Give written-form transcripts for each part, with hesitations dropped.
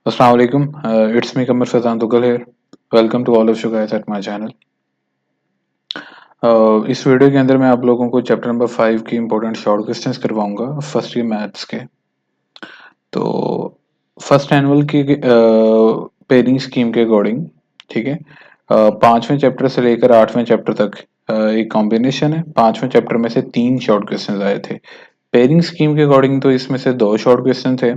Assalamu alaikum. It's me Kamar Fazan Tugal here. Welcome to all of you guys at my channel. इस video के अंदर मैं आप लोगों को चैप्टर नंबर 5 की इंपॉर्टेंट शॉर्ट क्वेश्चंस करवाऊंगा फर्स्ट ईयर मैथ्स के। तो फर्स्ट एनुअल की पेयरिंग स्कीम के अकॉर्डिंग, ठीक है, पांचवें चैप्टर से लेकर आठवें चैप्टर तक एक कॉम्बिनेशन है। पांचवें चैप्टर में से 3 शॉर्ट क्वेश्चंस आए थे। पेयरिंग स्कीम के अकॉर्डिंग तो इसमें से 2 शॉर्ट क्वेश्चन थे,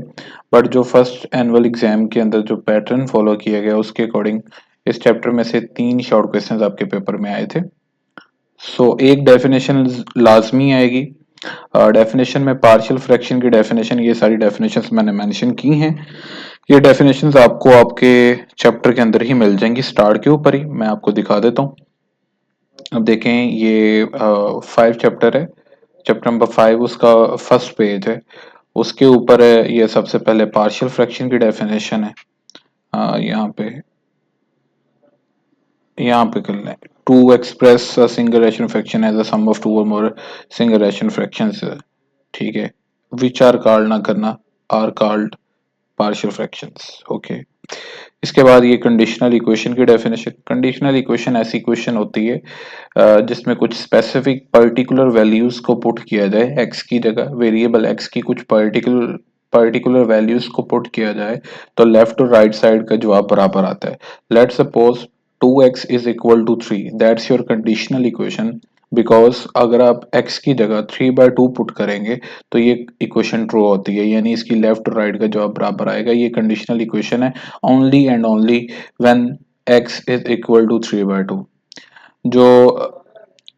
बट जो फर्स्ट एनुअल एग्जाम के अंदर जो पैटर्न फॉलो किया गया उसके अकॉर्डिंग इस चैप्टर में से 3 शॉर्ट क्वेश्चंस आपके पेपर में आए थे। एक डेफिनेशन लाजमी आएगी। डेफिनेशन में पार्शियल फ्रैक्शन की डेफिनेशन, ये सारी डेफिनेशंस मैंने मेंशन की हैं। ये डेफिनेशंस आपको आपके चैप्टर के अंदर ही मिल जाएंगी, स्टार्ट के ऊपर ही मैं आपको दिखा देता हूँ। अब देखें, ये 5 चैप्टर है। चैप्टर नंबर 5 उसका फर्स्ट पेज है, उसके ऊपर है ये सबसे पहले पार्शियल फ्रैक्शन की डेफिनेशन है। यहाँ पे कर लें, to express single rational fraction as a sum of two और मोर सिंगल रैशनल फ्रैक्शंस, ठीक है, विच आर कॉल्ड, ना करना, are called partial fractions. Okay, इसके बाद ये कंडीशनल इक्वेशन की डेफिनेशन। कंडीशनल इक्वेशन ऐसी इक्वेशन होती है जिसमें कुछ स्पेसिफिक पर्टिकुलर वैल्यूज को पुट किया जाए, एक्स की जगह वेरिएबल एक्स की कुछ पर्टिकुलर वैल्यूज को पुट किया जाए तो लेफ्ट और राइट साइड का जवाब बराबर आता है। Let's suppose 2x is equal to 3, that's your conditional equation. Because अगर आप x की जगह 3/2 पुट करेंगे तो ये इक्वेशन ट्रू होती है, यानी इसकी लेफ्ट और राइट का जवाब बराबर आएगा। ये कंडीशनल इक्वेशन है only and only when x is equal to 3/2। जो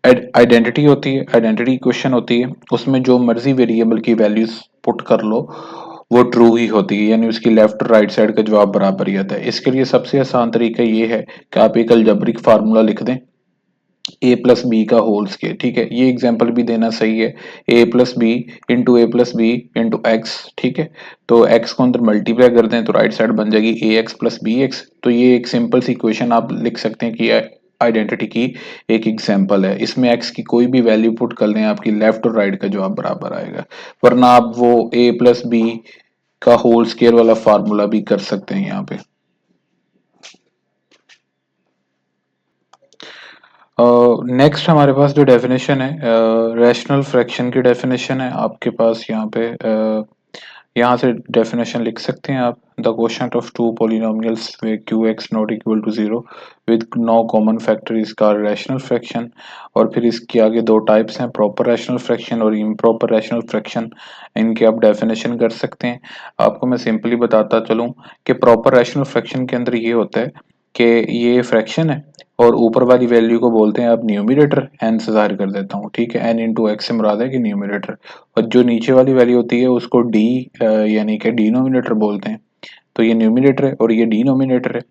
आइडेंटिटी होती है, आइडेंटिटी इक्वेशन होती है, उसमें जो मर्जी वेरिएबल की वैल्यूज पुट कर लो वो ट्रू ही होती है, यानी उसकी लेफ्ट और राइट साइड का जवाब बराबर ही आता है। इसके लिए सबसे आसान तरीका ये है कि आप एक अलजेब्रिक फार्मूला लिख दें, ए प्लस बी का होल स्केयर। ठीक है, ये एग्जांपल भी देना सही है, ए प्लस बी इंटू ए प्लस बी इंटू एक्स। ठीक है, तो एक्स को अंदर मल्टीप्लाई कर दें तो राइट साइड बन जाएगी ए एक्स प्लस बी एक्स। तो ये एक सिंपल सी इक्वेशन आप लिख सकते हैं कि आइडेंटिटी की एक एग्जांपल है। इसमें एक्स की कोई भी वैल्यू पुट कर लें, आपकी लेफ्ट और राइट का जवाब बराबर आएगा। वरना आप वो ए प्लस बी का होल स्केयर वाला फार्मूला भी कर सकते हैं यहाँ पे। नेक्स्ट हमारे पास जो डेफिनेशन है रैशनल फ्रैक्शन की डेफिनेशन है आपके पास यहाँ पे। यहाँ से डेफिनेशन लिख सकते हैं आप, the quotient of two polynomials में q x not equal to zero with no common factor is called rational fraction. और फिर इसके आगे 2 टाइप्स हैं, प्रॉपर रैशनल फ्रैक्शन और इम्प्रॉपर रैशनल फ्रैक्शन। इनके आप डेफिनेशन कर सकते हैं। आपको मैं सिंपली बताता चलूँ कि प्रॉपर रैशनल फ्रैक्शन के अंदर ये होता है कि ये फ्रैक्शन है और ऊपर वाली वैल्यू को बोलते हैं आप न्यूमरेटर, एन से जाहिर कर देता हूँ। ठीक है, एन इंटू एक्स से मुराद है कि न्यूमरेटर, और जो नीचे वाली वैल्यू होती है उसको डी यानी कि डिनोमिनेटर बोलते हैं। तो ये न्यूमरेटर है और ये डिनोमिनेटर है।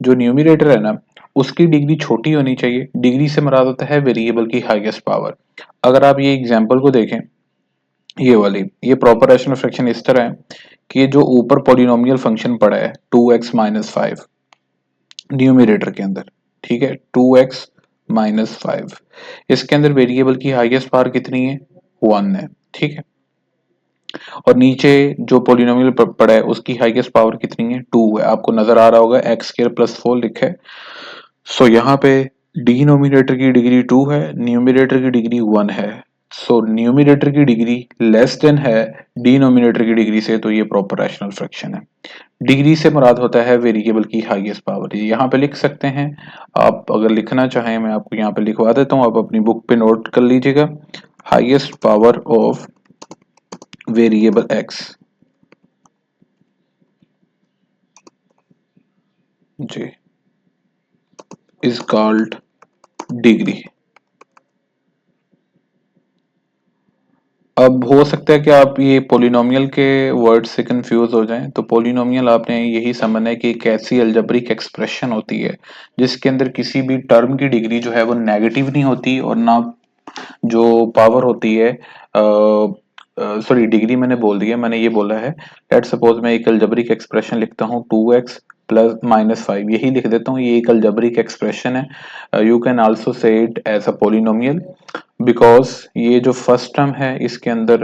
जो न्यूमरेटर है ना, उसकी डिग्री छोटी होनी चाहिए। डिग्री से मुराद होता है वेरिएबल की हाईएस्ट पावर। अगर आप ये एग्जाम्पल को देखें, ये प्रॉपर रैशनल फ्रैक्शन इस तरह है कि जो ऊपर पॉलिनोमियल फंक्शन पड़ा है 2x-5 न्यूमरेटर के अंदर, ठीक है, 2x-5, इसके अंदर वेरिएबल की हाईएस्ट पावर कितनी है, 1 है। ठीक है, और नीचे जो पोलिनोमियल पड़ा है उसकी हाईएस्ट पावर कितनी है, 2 है। आपको नजर आ रहा होगा एक्स स्क्वायर प्लस 4 लिखा है। यहाँ पे डिनोमिनेटर की डिग्री 2 है, न्यूमरेटर की डिग्री 1 है। न्यूमरेटर की डिग्री लेस देन है डिनोमिनेटर की डिग्री से, तो ये प्रॉपर रैशनल फ्रैक्शन है। डिग्री से मुराद होता है वेरिएबल की हाईएस्ट पावर। ये यहाँ पे लिख सकते हैं, आप अगर लिखना चाहें मैं आपको यहाँ पे लिखवा देता हूँ, आप अपनी बुक पे नोट कर लीजिएगा। Highest power of variable x जी इज कॉल्ड डिग्री। अब हो सकता है कि आप ये पोलिनोमियल के वर्ड से कंफ्यूज हो जाएं, तो पोलिनोमियल आपने यही समझना है कि एक ऐसी अलजेब्रिक एक्सप्रेशन होती है जिसके अंदर किसी भी टर्म की डिग्री जो है वो नेगेटिव नहीं होती, और ना जो पावर होती है, सॉरी डिग्री मैंने बोल दिया, मैंने ये बोला है, लेट सपोज मैं एक अलजेब्रिक एक्सप्रेशन लिखता हूँ 2x प्लस -5, यही लिख देता हूँ, ये एक अलजेब्रिक एक्सप्रेशन है। You can also say it as a polynomial because ये जो फर्स्ट टर्म है इसके अंदर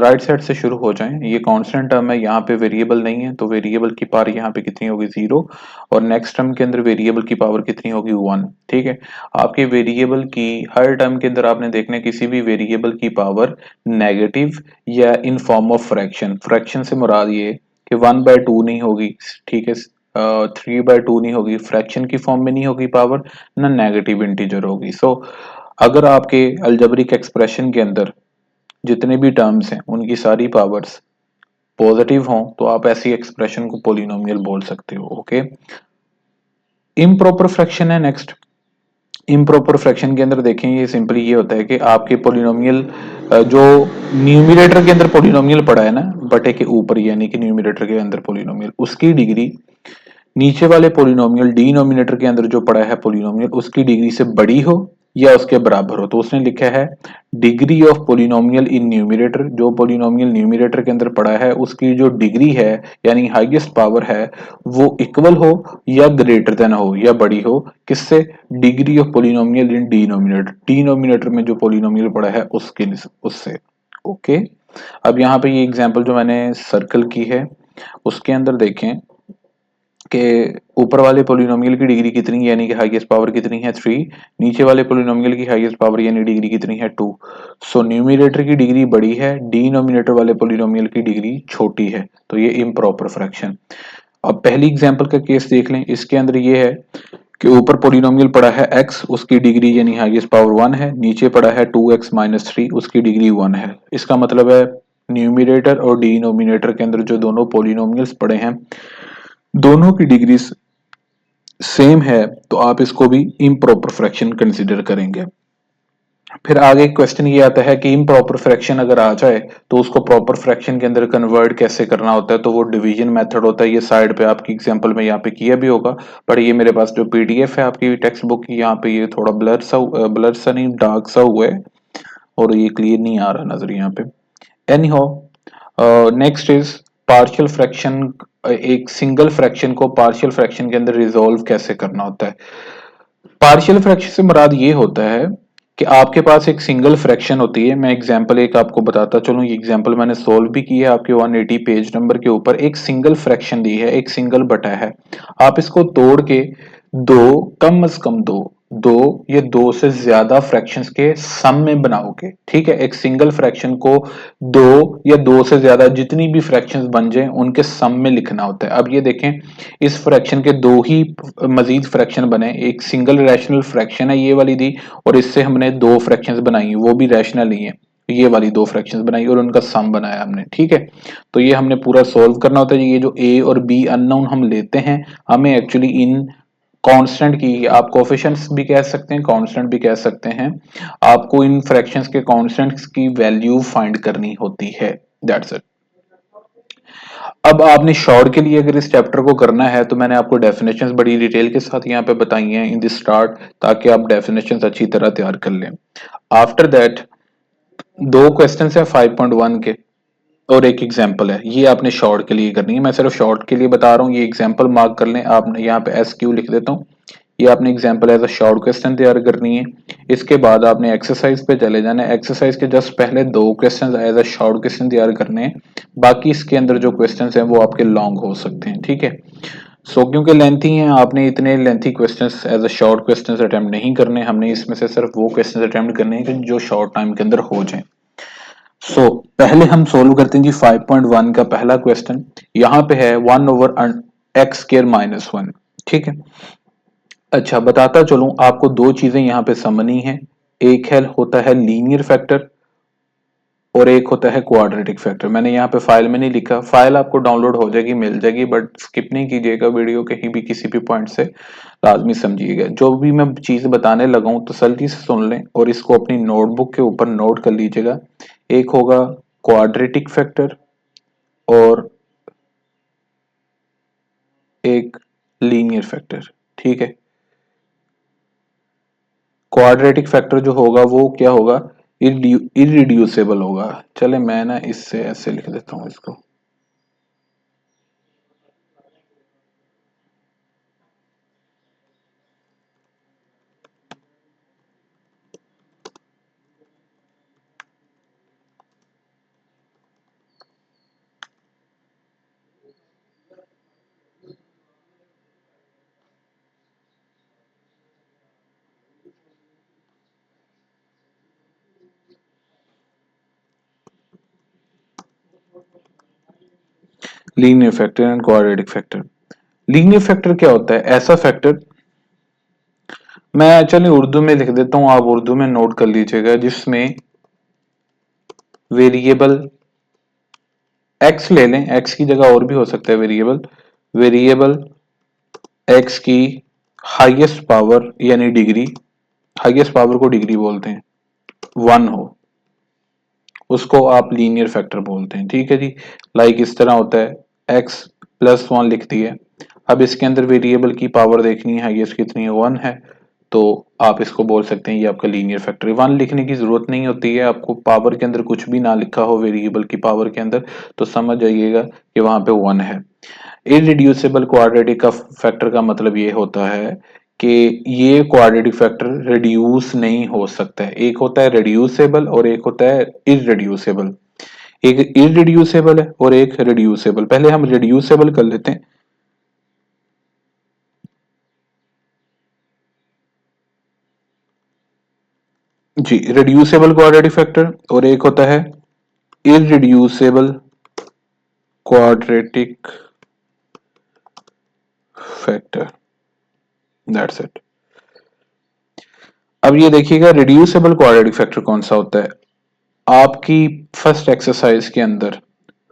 राइट साइड से शुरू हो जाएं, ये कांस्टेंट टर्म है, यहाँ पे वेरिएबल नहीं है तो वेरिएबल की पावर यहाँ पे कितनी होगी 0, और नेक्स्ट टर्म के अंदर वेरिएबल की पावर कितनी होगी 1। ठीक है, आपके वेरिएबल की हर टर्म के अंदर आपने देखना है किसी भी वेरिएबल की पावर नेगेटिव या in form of fraction, fraction से मुराद ये कि 1/2 नहीं होगी, ठीक है, 3/2 नहीं होगी, फ्रैक्शन की फॉर्म में नहीं होगी पावर, ना नेगेटिव इंटीजर होगी। सो अगर आपके अलजेब्रिक एक्सप्रेशन के अंदर जितने भी टर्म्स हैं उनकी सारी पावर्स पॉजिटिव हों तो आप ऐसी एक्सप्रेशन को पॉलिनोमियल बोल सकते हो। ओके, इम्प्रॉपर फ्रैक्शन है नेक्स्ट। इम्प्रॉपर फ्रैक्शन के अंदर देखें, ये सिंपली ये होता है कि आपके पॉलिनोमियल जो न्यूमिरेटर के अंदर पॉलिनोमियल पड़ा है ना बटे के ऊपर, यानी कि न्यूमिरेटर के अंदर पॉलिनोमियल, उसकी डिग्री नीचे वाले पोलिनोमियल डिनोमिनेटर के अंदर जो पड़ा है पोलिनोमियल उसकी डिग्री से बड़ी हो या उसके बराबर हो। तो उसने लिखा है degree of polynomial in numerator, जो पोलिनोमियल न्यूमिरेटर के अंदर पड़ा है उसकी जो डिग्री है यानी हाईएस्ट पावर है वो इक्वल हो या ग्रेटर देन हो या बड़ी हो किससे, degree of polynomial in denominator, denominator में जो पोलिनोमियल पड़ा है उसके उससे। ओके, अब यहाँ पे ये एग्जांपल जो मैंने सर्कल की है उसके अंदर देखें के ऊपर वाले पोलिनोमियल की डिग्री कितनी है यानी कि हाईएस्ट पावर कितनी है 3, नीचे वाले पोलिनोमियल की हाईएस्ट पावर यानी डिग्री कितनी है 2। सो न्यूमिरेटर की डिग्री बड़ी है, डिनोमिनेटर वाले पोलिनोमियल की डिग्री छोटी है, तो ये इम्प्रॉपर फ्रैक्शन। अब पहली एग्जांपल का केस देख लें, इसके अंदर ये है कि ऊपर पोलिनोमियल पड़ा है x, उसकी डिग्री यानी हाईएस्ट पावर 1 है, नीचे पड़ा है 2x-3 उसकी डिग्री 1 है। इसका मतलब है न्यूमिरेटर और डिनोमिनेटर के अंदर जो दोनों पोलिनोमियल्स पड़े हैं दोनों की डिग्री सेम है तो आप इसको भी इम्प्रॉपर फ्रैक्शन कंसीडर करेंगे। फिर आगे क्वेश्चन ये आता है कि इम्प्रॉपर फ्रैक्शन अगर आ जाए तो उसको प्रॉपर फ्रैक्शन के अंदर कन्वर्ट कैसे करना होता है, तो वो डिवीजन मेथड होता है। ये साइड पे आपकी एग्जांपल में यहाँ पे किया भी होगा, पर ये मेरे पास जो पीडीएफ है आपकी टेक्स्ट बुक की यहाँ पे ये थोड़ा ब्लर सा नहीं डार्क सा हुआ है और ये क्लियर नहीं आ रहा नजर यहाँ पे। Any how next is partial fraction, एक सिंगल फ्रैक्शन को पार्शियल फ्रैक्शन के अंदर रिजॉल्व कैसे करना होता है। पार्शियल फ्रैक्शन से मुराद ये होता है कि आपके पास एक सिंगल फ्रैक्शन होती है। मैं एग्जांपल एक आपको बताता चलूं, ये एग्जांपल मैंने सोल्व भी किया है आपके 180 पेज नंबर के ऊपर। एक सिंगल फ्रैक्शन दी है, एक सिंगल बटा है, आप इसको तोड़ के दो, कम से कम दो ये दो से ज्यादा फ्रैक्शंस के सम में बनाओगे। ठीक है, एक सिंगल फ्रैक्शन को दो या दो से ज्यादा जितनी भी फ्रैक्शंस बन जाए उनके सम में लिखना होता है। अब ये देखें, इस फ्रैक्शन के दो ही मजीद फ्रैक्शन बने, एक सिंगल रैशनल फ्रैक्शन है ये वाली दी, और इससे हमने दो फ्रैक्शंस बनाई वो भी रैशनल ही है, ये वाली दो फ्रैक्शंस बनाई और उनका सम बनाया हमने। ठीक है, तो ये हमने पूरा सॉल्व करना होता है। ये जो ए और बी अननोन हम लेते हैं, हमें एक्चुअली इन कांस्टेंट की, आप कोफिशिएंट्स भी कह सकते हैं कांस्टेंट भी कह सकते हैं, आपको इन फ्रैक्शंस के कांस्टेंट्स की वैल्यू फाइंड करनी होती है। That's it. अब आपने शॉर्ट के लिए अगर इस चैप्टर को करना है तो मैंने आपको डेफिनेशंस बड़ी डिटेल के साथ यहाँ पे बताई हैं इन दिस स्टार्ट, ताकि आप डेफिनेशंस अच्छी तरह तैयार कर लें। आफ्टर दैट दो क्वेश्चंस है 5.1 के और एक एग्जाम्पल है, ये आपने शॉर्ट के लिए करनी है। मैं सिर्फ शॉर्ट के लिए बता रहा हूँ, ये एग्जाम्पल मार्क कर लें। आपने यहाँ पे एस क्यू लिख देता हूँ, ये आपने example as a short question तैयार करनी है। इसके बाद आपने एक्सरसाइज पे चले जाना है, एक्सरसाइज के जस्ट पहले दो question as a short question तैयार करने हैं, बाकी इसके अंदर जो क्वेश्चन हैं वो आपके लॉन्ग हो सकते हैं। ठीक है, सो क्योंकि लेंथी हैं आपने इतने lengthy questions as a short questions attempt नहीं करने, हमने इसमें से सिर्फ वो क्वेश्चंस अटेम्प्ट करने हैं जो शॉर्ट टाइम के अंदर हो जाएं। पहले हम सोल्व करते हैं जी 5.1 का पहला क्वेश्चन। यहाँ पे है 1/x²-1। ठीक है, अच्छा बताता चलूं आपको, दो चीजें यहाँ पे समझनी है, एक है होता है लीनियर फैक्टर और एक होता है क्वाड्रेटिक फैक्टर। मैंने यहाँ पे फाइल में नहीं लिखा, फाइल आपको डाउनलोड हो जाएगी, मिल जाएगी, बट स्किप नहीं कीजिएगा वीडियो कहीं भी किसी भी पॉइंट से, लाजमी समझिएगा। जो भी मैं चीज बताने लगा हूं तसल्ली से सुन लें और इसको अपनी नोटबुक के ऊपर नोट कर लीजिएगा। एक होगा क्वाड्रेटिक फैक्टर और एक लीनियर फैक्टर। ठीक है, क्वाड्रेटिक फैक्टर जो होगा वो क्या होगा, इरिड्यूसेबल होगा। चले मैं ना इससे ऐसे लिख देता हूं इसको, linear factor and quadratic factor. Linear factor क्या होता है? ऐसा फैक्टर, मैं चलिए उर्दू में लिख देता हूं, आप उर्दू में नोट कर लीजिएगा, जिसमें वेरिएबल एक्स ले लें, एक्स की जगह और भी हो सकता है वेरिएबल, वेरिएबल एक्स की हाईएस्ट पावर यानी डिग्री, हाईएस्ट पावर को डिग्री बोलते हैं, 1 हो, उसको आप लीनियर फैक्टर बोलते हैं। ठीक है जी। लाइक इस तरह होता है, एक्स प्लस 1 लिख दिए, अब इसके अंदर वेरिएबल की पावर देखनी है, हाईएस्ट कितनी है, 1 है, तो आप इसको बोल सकते हैं ये आपका लीनियर फैक्टर है। 1 लिखने की जरूरत नहीं होती है, आपको पावर के अंदर कुछ भी ना लिखा हो वेरिएबल की पावर के अंदर, तो समझ जाइएगा कि वहां पे 1 है। इररिड्यूसिबल क्वाड्रेटिक का फैक्टर का मतलब ये होता है कि ये क्वाड्रेटिक फैक्टर रिड्यूस नहीं हो सकता है। एक होता है रिड्यूसेबल और एक होता है इररिड्यूसेबल। एक इररिड्यूसेबल है और एक रिड्यूसेबल। पहले हम रिड्यूसेबल कर लेते हैं। जी, रिड्यूसेबल क्वाड्रेटिक फैक्टर और एक होता है इररिड्यूसेबल क्वाड्रेटिक फैक्टर। That's it. अब ये देखिएगा रिड्यूसेबल क्वाड्रेटिक फैक्टर कौन सा होता है। आपकी फर्स्ट एक्सरसाइज के अंदर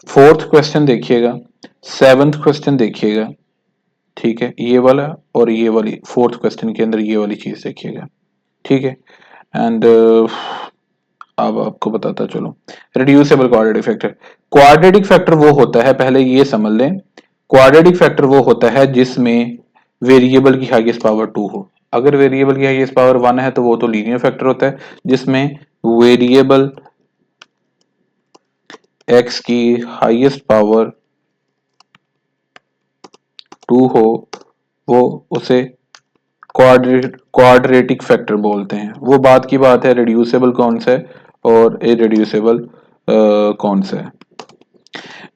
4th क्वेश्चन देखिएगा, 7th क्वेश्चन देखिएगा, ठीक है, ये वाला और ये वाली 4th क्वेश्चन के अंदर ये वाली चीज देखिएगा। ठीक है। एंड अब आपको बताता चलो reducible quadratic factor. Quadratic factor वो होता है, पहले ये समझ लें, क्वाड्रेटिक फैक्टर वो होता है जिसमें वेरिएबल की हाईएस्ट पावर 2 हो। अगर वेरिएबल की हाईएस्ट पावर 1 है तो वो तो लीनियर फैक्टर होता है। जिसमें वेरिएबल एक्स की हाईएस्ट पावर 2 हो, वो उसे क्वाड्रेटिक फैक्टर बोलते हैं। वो बात की बात है रिड्यूसेबल कौन सा है और इररिड्यूसेबल कौन सा है।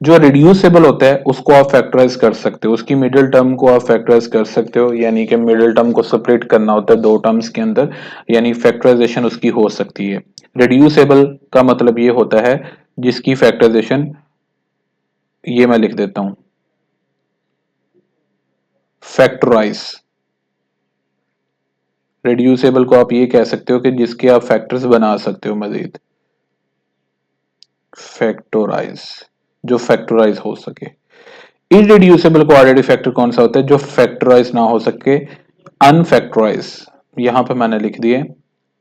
जो रिड्यूसेबल होता है उसको आप फैक्टराइज कर सकते हो, उसकी मिडिल टर्म को आप फैक्टराइज कर सकते हो, यानी कि मिडिल टर्म को सेपरेट करना होता है दो टर्म्स के अंदर, यानी फैक्टराइजेशन उसकी हो सकती है। रिड्यूसेबल का मतलब ये होता है जिसकी फैक्टराइजेशन, ये मैं लिख देता हूं, फैक्टराइज। रिड्यूसेबल को आप ये कह सकते हो कि जिसके आप फैक्टर्स बना सकते हो मजीद, फैक्टराइज, जो फैक्टराइज हो सके। इररिड्यूसेबल क्वाड्रेटिक फैक्टर कौन सा होता है? जो फैक्टराइज ना हो सके, अनफैक्टराइज। यहां पे मैंने लिख दिए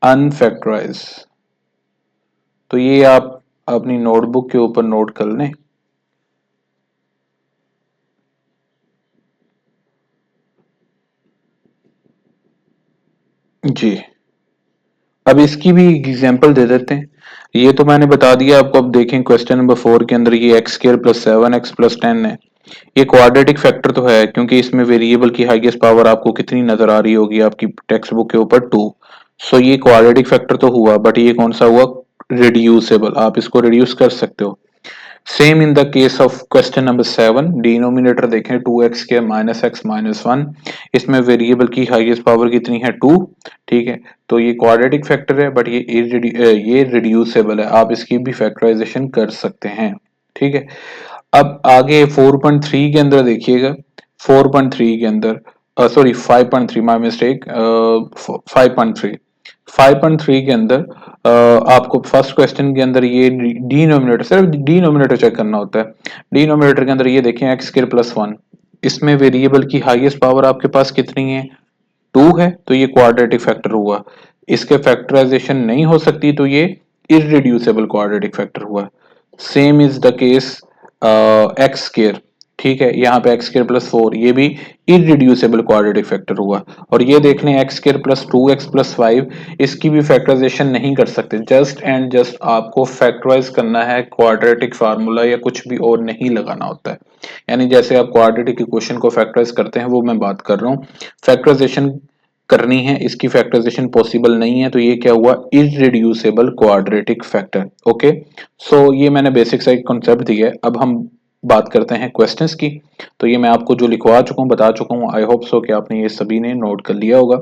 अनफैक्टराइज। तो ये आप अपनी नोटबुक के ऊपर नोट कर लें। जी, अब इसकी भी एग्जांपल दे देते हैं। ये तो मैंने बता दिया आपको। अब देखें क्वेश्चन नंबर 4 के अंदर ये एक्स स्क्र प्लस 7x+10 है। ये क्वाड्रेटिक फैक्टर तो है क्योंकि इसमें वेरिएबल की हाईएस्ट पावर आपको कितनी नजर आ रही होगी आपकी टेक्स्ट बुक के ऊपर, 2। सो ये क्वाड्रेटिक फैक्टर तो हुआ, बट ये कौन सा हुआ? रिड्यूसेबल। आप इसको रिड्यूस कर सकते हो। Same in the case of question number 7, denominator देखें 2x² माइनस एक्स माइनस 1। इसमें वेरिएबल की हाईएस्ट पावर कितनी है? 2। ठीक है, तो ये क्वाड्रेटिक फैक्टर है, बट ये रिड्यूसेबल है, आप इसकी भी फैक्टराइजेशन कर सकते हैं। ठीक है। अब आगे 4.3 के अंदर देखिएगा। 4.3 के अंदर, सॉरी 5.3, माय मिस्टेक, 5.3, 5.3 के अंदर आपको फर्स्ट क्वेश्चन के अंदर ये डिनोमिनेटर, सिर्फ डिनोमिनेटर चेक करना होता है। डिनोमिनेटर के अंदर ये देखें एक्स स्क्वायर प्लस 1, इसमें वेरिएबल की हाईएस्ट पावर आपके पास कितनी है? 2 है, तो ये क्वाड्रेटिक फैक्टर हुआ। इसके फैक्टराइजेशन नहीं हो सकती तो ये इररिड्यूसेबल क्वाड्रेटिक फैक्टर हुआ। Same is the case x square. ठीक है, यहाँ पे एक्स स्क्वायर प्लस 4, ये भी इररिड्यूसेबल क्वाड्रेटिक फैक्टर हुआ। और ये देख लें x square plus 2x plus 5, इसकी भी फैक्टराइजेशन नहीं कर सकते। जस्ट एंड जस्ट आपको फैक्टराइज करना है, क्वाड्रेटिक फार्मूला या कुछ भी और नहीं लगाना होता है। यानी जैसे आप क्वाड्रेटिक इक्वेशन को फैक्टराइज करते हैं वो मैं बात कर रहा हूँ। फैक्टराइजेशन करनी है, इसकी फैक्टराइजेशन पॉसिबल नहीं है, तो ये क्या हुआ? इररिड्यूसेबल क्वाड्रेटिक फैक्टर। ओके, सो ये मैंने बेसिक सा एक कॉन्सेप्ट दिया है। अब हम बात करते हैं क्वेश्चंस की। तो ये मैं आपको जो लिखवा चुका हूँ, बता चुका हूँ, आई होप सो कि आपने ये सभी ने नोट कर लिया होगा।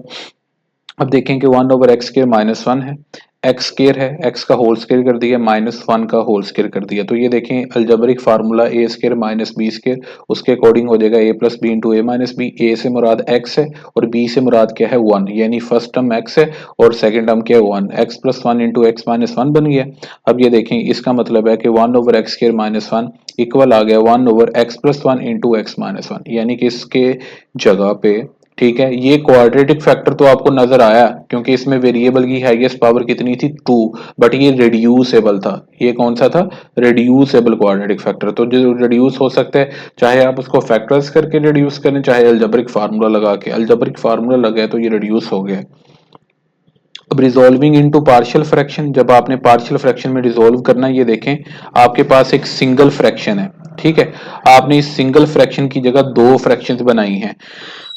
अब देखें कि 1/x² -1 है, एक्स स्केयर है, एक्स का होल स्केयर कर दिया, -1 का होल स्केयर कर दिया। तो ये देखें अलजेब्रिक फार्मूला ए स्केयर माइनस बी स्केयर, उसके अकॉर्डिंग हो जाएगा ए plus b into a minus B. ए से मुराद एक्स है और बी से मुराद क्या है 1, यानी फर्स्ट टर्म एक्स है और सेकंड टर्म क्या है 1, x plus 1 into x minus 1 बन गया। अब ये देखें इसका मतलब है कि 1 over x square minus 1 equal आ गया 1 over x plus 1 into x minus 1, यानी कि इसके जगह पे, ठीक है, ये क्वाड्रेटिक फैक्टर तो आपको नजर आया क्योंकि इसमें वेरिएबल की हाईएस्ट पावर कितनी थी 2, बट ये रिड्यूसेबल था। ये कौन सा था? Reducible quadratic factor. तो जो रिड्यूस हो सकता है, चाहे आप उसको फैक्टर्स करके रिड्यूस करें, चाहे अलजेब्रिक फार्मूला लगा के। अलजेब्रिक फार्मूला लगा है तो ये रिड्यूस हो गया। अब रिजॉल्विंग इनटू पार्शियल फ्रैक्शन, जब आपने पार्शियल फ्रैक्शन में रिजॉल्व करना है, ये देखें आपके पास एक सिंगल फ्रैक्शन है, ठीक है, आपने इस सिंगल फ्रैक्शन की जगह दो फ्रैक्शंस बनाई हैं।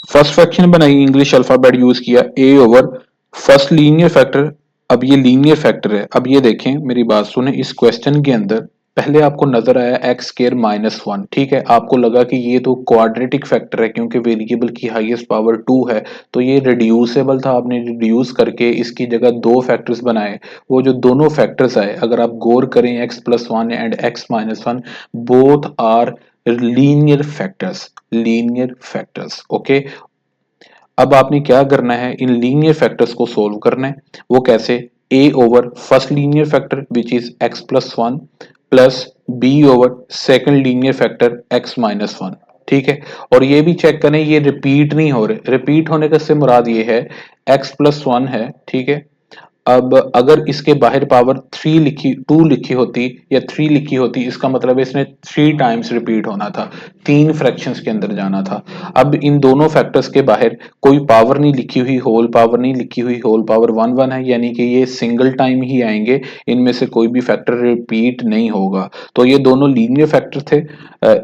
फर्स्ट फ्रैक्शन बनाई, इंग्लिश अल्फाबेट यूज किया, ए ओवर फर्स्ट लीनियर फैक्टर। अब ये लीनियर फैक्टर है। अब ये देखें मेरी बात सुने, इस क्वेश्चन के अंदर पहले आपको नजर आया एक्स स्केयर -1, ठीक है, आपको लगा कि ये तो क्वाड्रेटिक फैक्टर है क्योंकि वेरिएबल की हाईएस्ट पावर 2 है, तो ये रिड्यूसेबल था। आपने रिड्यूस करके इसकी जगह दो फैक्टर्स बनाए। वो जो दोनों फैक्टर्स आए, अगर आप गौर करें, x plus 1 and x minus 1 both are linear factors, linear factors, okay. अब आपने क्या करना है, इन लीनियर फैक्टर्स को सोल्व करना है। वो कैसे? a over first linear factor which is x plus 1 plus b over second linear factor x minus 1, ठीक है। और ये भी चेक करें ये रिपीट नहीं हो रहे। रिपीट होने का से मुराद ये है x प्लस 1 है, ठीक है। अब अगर इसके बाहर पावर 3 लिखी 2 लिखी होती या 3 लिखी होती, इसका मतलब है इसने 3 टाइम्स रिपीट होना था, 3 फ्रैक्शंस के अंदर जाना था। अब इन दोनों फैक्टर्स के बाहर कोई पावर नहीं लिखी हुई, होल पावर नहीं लिखी हुई, होल पावर 1 1 है, यानी कि ये सिंगल टाइम ही आएंगे, इनमें से कोई भी फैक्टर रिपीट नहीं होगा। तो ये दोनों लीनियर फैक्टर थे,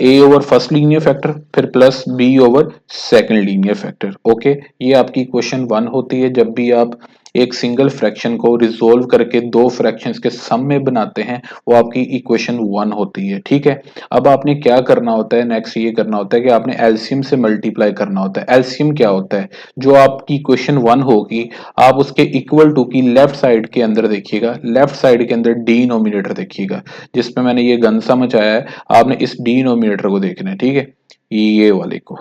a over first linear factor फिर plus b over second linear factor, okay. ये आपकी क्वेश्चन 1 होती है। जब भी आप एक सिंगल फ्रैक्शन को रिजोल्व करके दो फ्रैक्शंस के सम में बनाते हैं, वो आपकी इक्वेशन 1 होती है, ठीक है। अब आपने क्या करना होता है, नेक्स्ट ये करना होता है कि आपने एलसीएम से मल्टीप्लाई करना होता है। एलसीएम क्या होता है? जो आपकी इक्वेशन 1 होगी, आप उसके इक्वल टू की लेफ्ट साइड के अंदर देखिएगा, लेफ्ट साइड के अंदर डिनोमिनेटर देखिएगा, जिसमें मैंने ये गन समझाया है, आपने इस डिनोमिनेटर को देखना है, ठीक है, ये वाले को।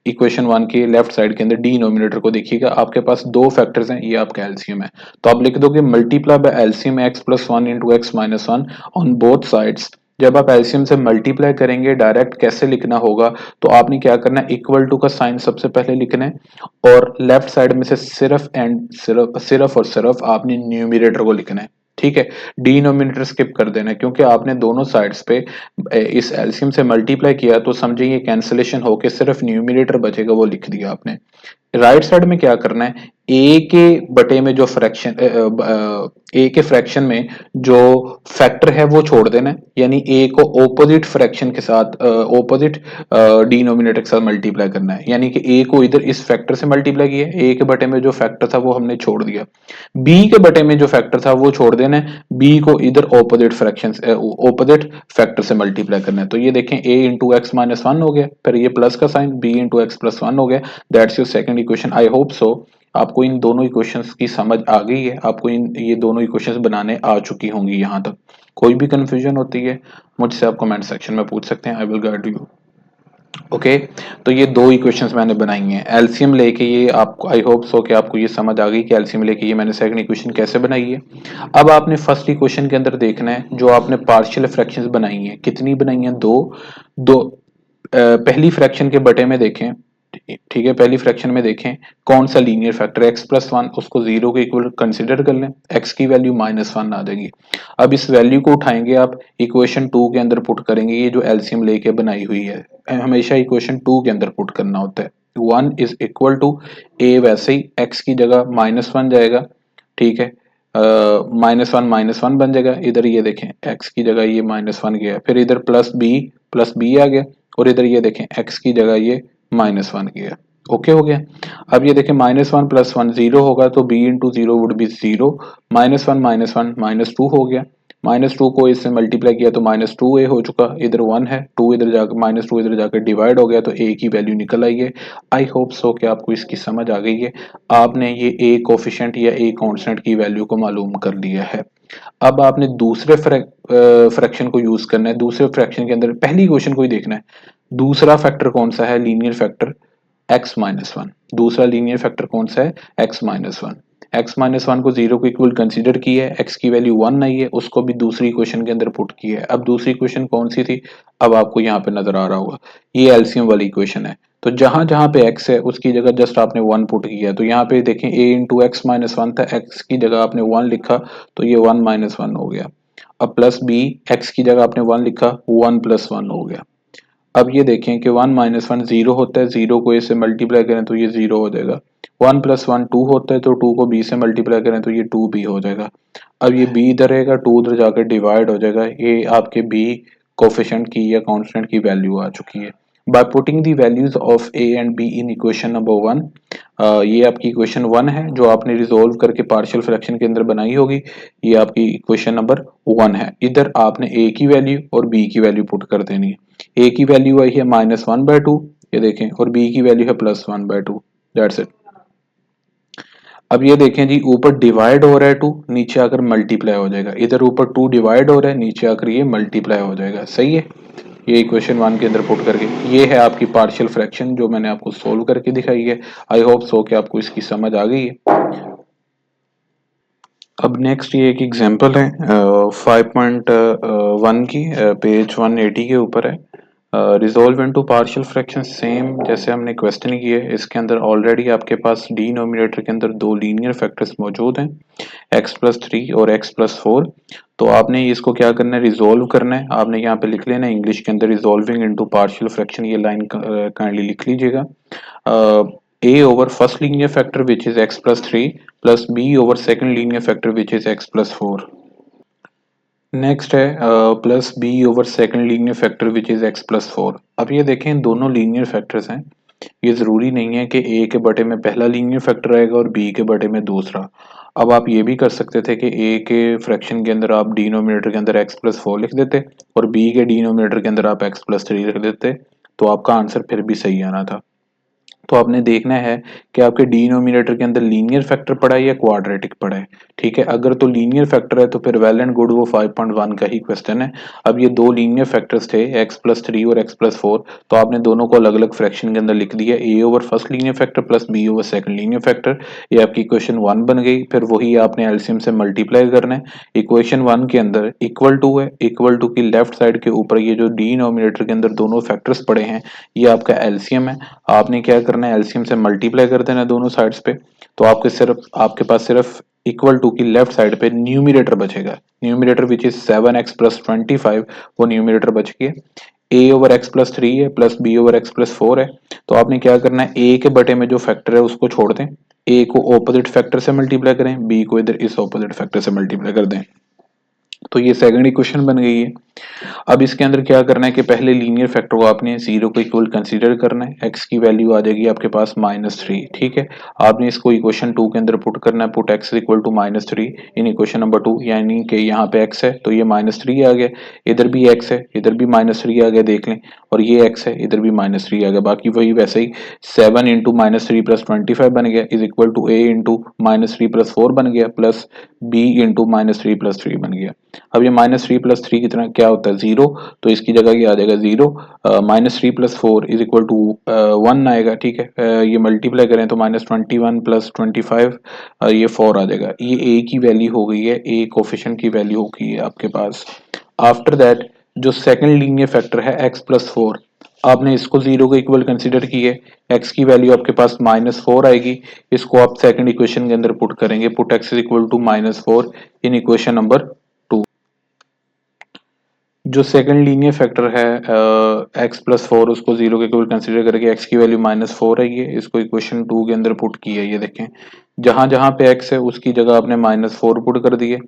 इक्वेशन 1 के लेफ्ट साइड के अंदर डिनोमिनेटर को देखिएगा, आपके पास दो फैक्टर्स हैं, ये आपका एलसीएम है। तो आप लिख दोगे multiply by LCM x plus 1 into x minus 1 on both sides. जब आप एलसीएम से मल्टीप्लाई करेंगे, डायरेक्ट कैसे लिखना होगा, तो आपने क्या करना है, इक्वल टू का साइन सबसे पहले लिखना है और लेफ्ट साइड में से सिर्फ एंड सिर्फ और सिर्फ आपने न्यूमिनेटर को लिखना है, ठीक है। डिनोमिनेटर स्किप कर देना है क्योंकि आपने दोनों साइड्स पे इस एलसीएम से मल्टीप्लाई किया, तो समझिए ये कैंसिलेशन होके सिर्फ न्यूमिनेटर बचेगा, वो लिख दिया आपने। राइट साइड में क्या करना है, ए के बटे में जो फ्रैक्शन, ए के फ्रैक्शन में जो फैक्टर है वो छोड़ देना है, यानी ए को ओपोजिट फ्रैक्शन के साथ, ओपोजिट डिनोमिनेटर के साथ मल्टीप्लाई करना है, यानी कि ए को इधर इस फैक्टर से मल्टीप्लाई किया, ए के बटे में जो फैक्टर था वो हमने छोड़ दिया, बी के बटे में जो फैक्टर था वो छोड़ देना है, बी को इधर ओपोजिट फ्रैक्शन, ओपोजिट फैक्टर से मल्टीप्लाई करना है। तो ये देखें ए इंटू एक्स माइनस 1 हो गया, फिर ये प्लस का sign b into x plus 1 हो गया। That's your second equation. I hope so आपको इन दोनों इक्वेशंस की समझ आ गई है, आपको इन ये दोनों इक्वेशंस बनाने आ चुकी होंगी। यहाँ तक कोई भी कंफ्यूजन होती है मुझसे आप कमेंट सेक्शन में पूछ सकते हैं, I will guide you, okay. तो ये दो इक्वेशंस मैंने बनाई हैं एलसीएम लेके, ये आपको आई होप सो कि आपको ये समझ आ गई कि एलसीएम लेके ये मैंने सेकंड इक्वेशन कैसे बनाई है। अब आपने फर्स्ट इक्वेशन के अंदर देखना है जो आपने पार्शियल फ्रैक्शंस बनाई हैं, कितनी बनाई हैं, दो। दो पहली फ्रैक्शन के बटे में देखें, ठीक है, पहली फ्रैक्शन में देखें कौन सा लीनियर फैक्टर एक्स प्लस 1, उसको जीरो के इक्वल कंसिडर कर लें, एक्स की वैल्यू -1 आ जाएगी। अब इस वैल्यू को उठाएंगे, आप इक्वेशन 2 के अंदर पुट करेंगे, ये जो एलसीएम लेके बनाई हुई है, हमेशा इक्वेशन 2 के अंदर पुट करना होता है। 1 इज इक्वल टू ए, वैसे ही एक्स की जगह -1 जाएगा, ठीक है, -1 बन जाएगा। इधर ये देखें एक्स की जगह ये -1 गया, फिर इधर प्लस बी आ गया, और इधर ये देखें एक्स की जगह ये -1 गया, ओके हो गया। अब ये देखें -1 + 1 0 होगा तो b into zero would be 0, -1 -2 हो गया। -2 को इससे मल्टीप्लाई किया तो -2a हो चुका, इधर 1 है, 2 इधर जाकर -2 इधर जाकर डिवाइड हो गया तो a की वैल्यू निकल आई है। आई होप सो कि आपको इसकी समझ आ गई है, आपने ये a कोफिशिएंट या a कांस्टेंट की वैल्यू को मालूम कर लिया है। अब आपने दूसरे फ्रैक्शन को यूज करना है। दूसरे फ्रैक्शन के अंदर पहली क्वेश्चन को ही देखना है, दूसरा फैक्टर कौन सा है, लीनियर फैक्टर x-1। दूसरा लीनियर फैक्टर कौन सा है, x-1। x-1 को जीरो को इक्वल कंसीडर किया है, x की वैल्यू 1 आई है, उसको भी दूसरी क्वेश्चन के अंदर पुट किया है। अब दूसरी क्वेश्चन कौन सी थी, अब आपको यहाँ पे नजर आ रहा होगा, ये एलसीएम वाली क्वेश्चन है। तो जहां जहां पे x है उसकी जगह जस्ट आपने 1 पुट किया, तो यहाँ पे देखें a इंटू x-1 था, x की जगह आपने 1 लिखा तो ये 1 - 1 हो गया। अब प्लस b, x की जगह आपने 1 लिखा, 1 + 1 हो गया। अब ये देखें कि 1 - 1 जीरो होता है, जीरो को ए से मल्टीप्लाई करें तो ये जीरो हो जाएगा। 1 + 1 2 होता है, तो 2 को b से मल्टीप्लाई करें तो ये 2b हो जाएगा। अब ये b इधर रहेगा, 2 उधर जाकर डिवाइड हो जाएगा। ये आपके b कोफिशिएंट की या कांस्टेंट की वैल्यू आ चुकी है। By putting the values of a and b in equation number 1, ये आपकी इक्वेशन 1 है जो आपने रिजोल्व करके पार्शियल फ्रैक्शन के अंदर बनाई होगी। ये आपकी इक्वेशन नंबर 1 है। इधर आपने a की वैल्यू और b की वैल्यू पुट कर देनी है। a की वैल्यू आई है -1/2, ये देखें, और b की वैल्यू है +1/2। That's it. अब ये देखें जी, ऊपर डिवाइड हो रहा है 2, नीचे आकर मल्टीप्लाई हो जाएगा। इधर ऊपर 2 डिवाइड हो रहा है, नीचे आकर ये मल्टीप्लाई हो जाएगा। सही है, ये इक्वेशन 1 के अंदर पुट करके ये है आपकी पार्शियल फ्रैक्शन जो मैंने आपको सोल्व करके दिखाई है। आई होप सो कि आपको इसकी समझ आ गई है। अब नेक्स्ट ये एक एग्जांपल है 5.1 की, पेज 180 के ऊपर है। Resolve into partial fraction, same जैसे हमने क्वेश्चन किए, इसके अंदर ऑलरेडी आपके पास डिनोमिनेटर के अंदर दो लीनियर फैक्टर्स मौजूद हैं, x+3 और x+4। तो आपने इसको क्या करना है, रिजोल्व करना है। आपने यहाँ पे लिख लेना है इंग्लिश के अंदर रिजोल्विंग इनटू पार्शियल फ्रैक्शन, ये लाइन काइंडली लिख लीजिएगा। a over first linear factor which is x+3 plus b over second linear factor which is x+4। Next है plus b over second linear factor which is x+4। अब ये देखें दोनों linear factors हैं, ये जरूरी नहीं है कि a के बटे में पहला लीनियर फैक्टर आएगा और b के बटे में दूसरा। अब आप ये भी कर सकते थे कि a के फ्रैक्शन के अंदर आप डिनोमिनेटर के अंदर x+4 लिख देते और b के डिनोमिनेटर के अंदर आप x+3 लिख देते, तो आपका आंसर फिर भी सही आना था। तो आपने देखना है कि आपके डिनोमिनेटर के अंदर लीनियर फैक्टर पड़ा है या क्वाड्रेटिक पड़ा है। ठीक है, अगर तो लीनियर फैक्टर है तो फिर वेल एंड गुड, वो 5.1 का ही क्वेश्चन है। अब ये दो लीनियर फैक्टर्स थे x+3 और x+4, तो आपने दोनों को अलग अलग फ्रैक्शन के अंदर लिख दिया, a over first linear factor plus b over second linear factor. ये आपकी इक्वेशन 1 बन गई। फिर वही आपने एलसीएम से मल्टीप्लाई करना है। इक्वेशन 1 के अंदर इक्वल टू है, इक्वल टू की लेफ्ट साइड के ऊपर ये जो डिनोमिनेटर के अंदर दोनों फैक्टर्स पड़े हैं, ये आपका एलसीएम है। आपने क्या करना है, एलसीएम से मल्टीप्लाई कर देना दोनों साइड्स पे, तो आपके पास सिर्फ इक्वल टू की लेफ्ट साइड पे न्यूमिनेटर बचेगा। न्यूमिनेटर विच इज 7x+25, वो न्यूमिनेटर बच गया। a ओवर x+3 है प्लस b ओवर x+4 है। तो आपने क्या करना है, a के बटे में जो फैक्टर है उसको छोड़ दें, a को ऑपोजिट फैक्टर से मल्टीप्लाई करें, b को इधर इस ऑपोजिट फैक्टर से मल्टीप्लाई कर दें। तो ये सेकंड इक्वेशन बन गई है। अब इसके अंदर क्या करना है कि पहले लीनियर फैक्टर को आपने जीरो को इक्वल कंसीडर करना है। x की वैल्यू आ जाएगी आपके पास -3। ठीक है, आपने इसको इक्वेशन 2 के अंदर पुट करना है, put x equal to -3 in equation number 2, यानी कि यहाँ पे x है तो ये -3 आ गया, इधर भी x है, इधर भी -3 आ गया, देख लें, और ये x है, इधर भी -3 आ गया, बाकी वही वैसे ही 7 इंटू -3+25 बन गया is equal to a into -3+4 बन गया प्लस b इंटू -3+3 बन गया। अब ये -3+3 कितना क्या होता है, 0, तो इसकी जगह ये आ जाएगा 0। -3+4 इज इक्वल टू 1 आएगा। ठीक है, ये मल्टीप्लाई करें तो -21 + 25, ये 4 आ जाएगा। ये a की वैल्यू हो गई है, a कोफिशिएंट की वैल्यू हो गई है आपके पास। आफ्टर दैट जो सेकंड लीनियर फैक्टर है x+4, आपने इसको जीरो के इक्वल कंसीडर किए, x की वैल्यू आपके पास -4 आएगी। इसको आप सेकंड इक्वेशन के अंदर पुट करेंगे, put x is equal to -4 in equation number 2। जो सेकंड लीनियर फैक्टर है x+4, उसको जीरो के इक्वल कंसीडर करके x की वैल्यू -4 है, ये इसको इक्वेशन 2 के अंदर पुट किया है। ये देखें, जहां जहां पे x है उसकी जगह आपने -4 पुट कर दिए,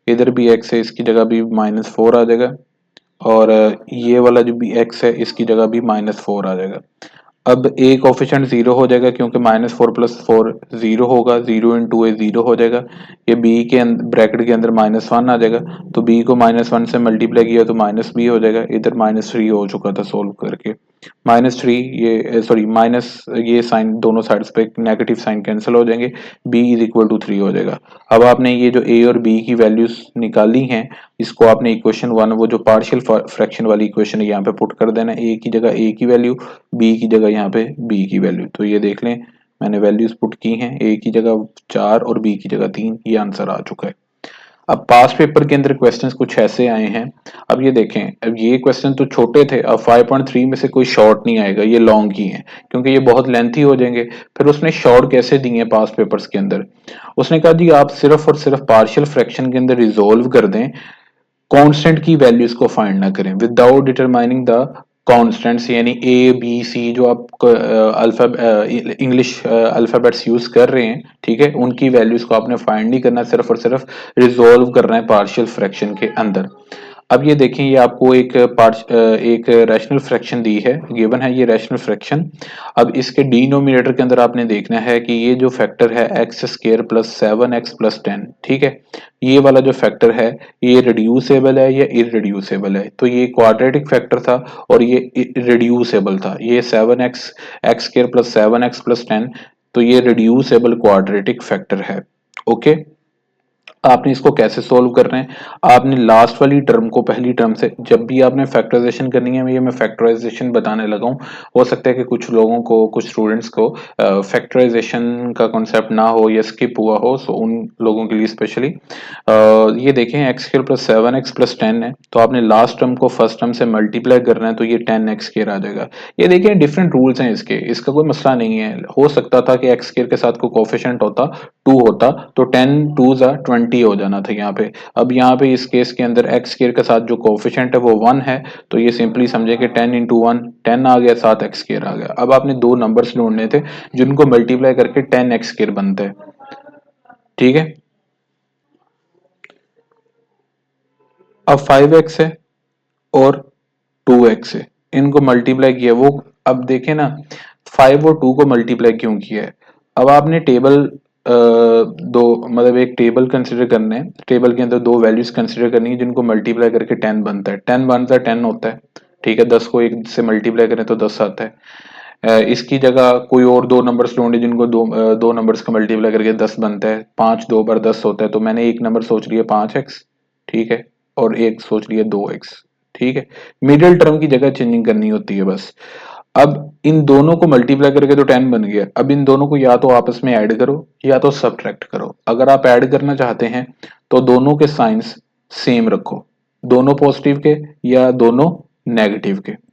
इधर भी x है इसकी जगह भी -4 आ जाएगा, और ये वाला जो भी x है इसकी जगह भी -4 आ जाएगा। अब ए कोफिशिएंट जीरो हो जाएगा क्योंकि -4 + 4 जीरो होगा, 0 × a जीरो हो जाएगा। ये बी के ब्रैकेट के अंदर -1 आ जाएगा, तो बी को -1 से मल्टीप्लाई किया तो -b हो जाएगा। इधर -3 हो चुका था सोल्व करके, -3 ये सॉरी माइनस ये साइन दोनों साइड्स पे नेगेटिव साइन कैंसिल हो जाएंगे, b = 3 हो जाएगा। अब आपने ये जो a और b की वैल्यूज निकाली हैं, इसको आपने इक्वेशन 1 वो जो पार्शियल फ्रैक्शन वाली इक्वेशन है यहाँ पे पुट कर देना, a की जगह a की वैल्यू, b की जगह यहाँ पे b की वैल्यू। तो ये देख लें मैंने वैल्यूज पुट की हैं, a की जगह 4 और b की जगह 3, ये आंसर आ चुका है। अब पास्ट पेपर के अंदर क्वेश्चंस कुछ ऐसे आए हैं। अब ये देखें, अब ये क्वेश्चन तो छोटे थे, अब 5.3 में से कोई शॉर्ट नहीं आएगा, ये लॉन्ग ही है क्योंकि ये बहुत लेंथी हो जाएंगे। फिर उसने शॉर्ट कैसे दिए हैं पास्ट पेपर्स के अंदर, उसने कहा जी आप सिर्फ और सिर्फ पार्शियल फ्रैक्शन के अंदर रिजोल्व कर दें, कांस्टेंट की वैल्यूज को फाइंड ना करें विदाउट डिटरमाइनिंग द कॉन्स्टेंट्स, यानी ए बी सी जो आप अल्फा इंग्लिश अल्फाबेट्स यूज कर रहे हैं, ठीक है, उनकी वैल्यूज को आपने फाइंड नहीं करना, सिर्फ और सिर्फ रिजोल्व करना है पार्शियल फ्रैक्शन के अंदर। अब ये देखें, ये आपको एक रैशनल फ्रैक्शन दी है, गिवन है ये रैशनल फ्रैक्शन। अब इसके डिनोमिनेटर के अंदर आपने देखना है कि ये जो फैक्टर है x² + 7x + 10, ठीक है, ये वाला जो फैक्टर है ये रिड्यूसेबल है या इररिड्यूसेबल है। तो ये क्वाड्रेटिक फैक्टर था और ये रिड्यूसेबल था, ये 7x x² + 7x + 10, तो ये रिड्यूसेबल क्वाड्रेटिक फैक्टर है। ओके, आपने इसको कैसे सोल्व करना है, आपने लास्ट वाली टर्म को पहली टर्म से, जब भी आपने फैक्टराइजेशन करनी है, ये मैं फैक्टराइजेशन बताने लगा हूँ, हो सकता है कि कुछ लोगों को, कुछ स्टूडेंट्स को फैक्टराइजेशन का कॉन्सेप्ट ना हो या स्किप हुआ हो, सो उन लोगों के लिए स्पेशली ये देखें x² + 7x + 10 है, तो आपने लास्ट टर्म को फर्स्ट टर्म से मल्टीप्लाई करना है, तो ये 10x² आ जाएगा। ये देखिए डिफरेंट रूल्स हैं इसके, इसका कोई मसला नहीं है। हो सकता था कि x² के साथ कोई कोफिशिएंट होता 2 होता तो 10 2 20 हो जाना था यहाँ पे। अब यहाँ पे इस केस के अंदर x² के साथ जो कोफिशिएंट है वो 1 है, तो ये सिंपली समझे कि 10 × 1 10 आ गया, साथ x² आ गया। अब आपने दो नंबर्स ढूंढने थे जिनको मल्टीप्लाई करके 10x² बनता है, ठीक है। अब 5x है और 2x है, इनको मल्टीप्लाई किया, वो अब देखें ना 5 और 2 को मल्टीप्लाई क्यों किया है। अब आपने टेबल दो मतलब एक टेबल कंसिडर करना है, टेबल के अंदर दो वैल्यूज कंसिडर करनी है जिनको मल्टीप्लाई करके 10 बनता है, 10 बनता है 10 होता है, ठीक है, 10 को 1 से मल्टीप्लाई करें तो 10 आता है। इसकी जगह कोई और दो नंबर्स ढूंढे जिनको दो नंबर्स का मल्टीप्लाई करके 10 बनता है, 5 2 बार 10 होता है, तो मैंने एक नंबर सोच लिया 5x, ठीक है, और एक सोच लिया 2x, ठीक है। मिडिल टर्म की जगह चेंजिंग करनी होती है बस। अब इन दोनों को मल्टीप्लाई करके तो 10 बन गया, अब इन दोनों को या तो आपस में ऐड करो या तो सब्ट्रैक्ट करो। अगर आप ऐड करना चाहते हैं तो दोनों के साइंस सेम रखो, दोनों पॉजिटिव के या दोनों नेगेटिव के।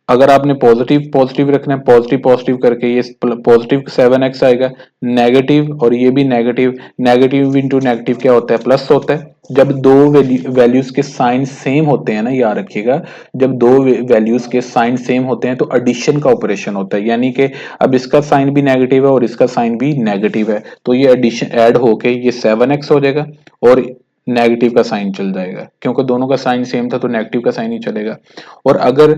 अगर आपने पॉजिटिव पॉजिटिव रखना है, पॉजिटिव पॉजिटिव करके ये पॉजिटिव 7x आएगा, नेगेटिव और ये भी नेगेटिव, नेगेटिव इंटू नेगेटिव क्या होता है, प्लस होता है। जब दो वैल्यूज के साइन सेम होते हैं ना, याद रखिएगा, जब दो वैल्यूज के साइन सेम होते हैं तो एडिशन का ऑपरेशन होता है, यानी कि अब इसका साइन भी नेगेटिव है और इसका साइन भी नेगेटिव है, तो ये एडिशन ऐड होके ये 7x हो जाएगा और नेगेटिव का साइन चल जाएगा, क्योंकि दोनों का साइन सेम था तो नेगेटिव का साइन ही चलेगा। और अगर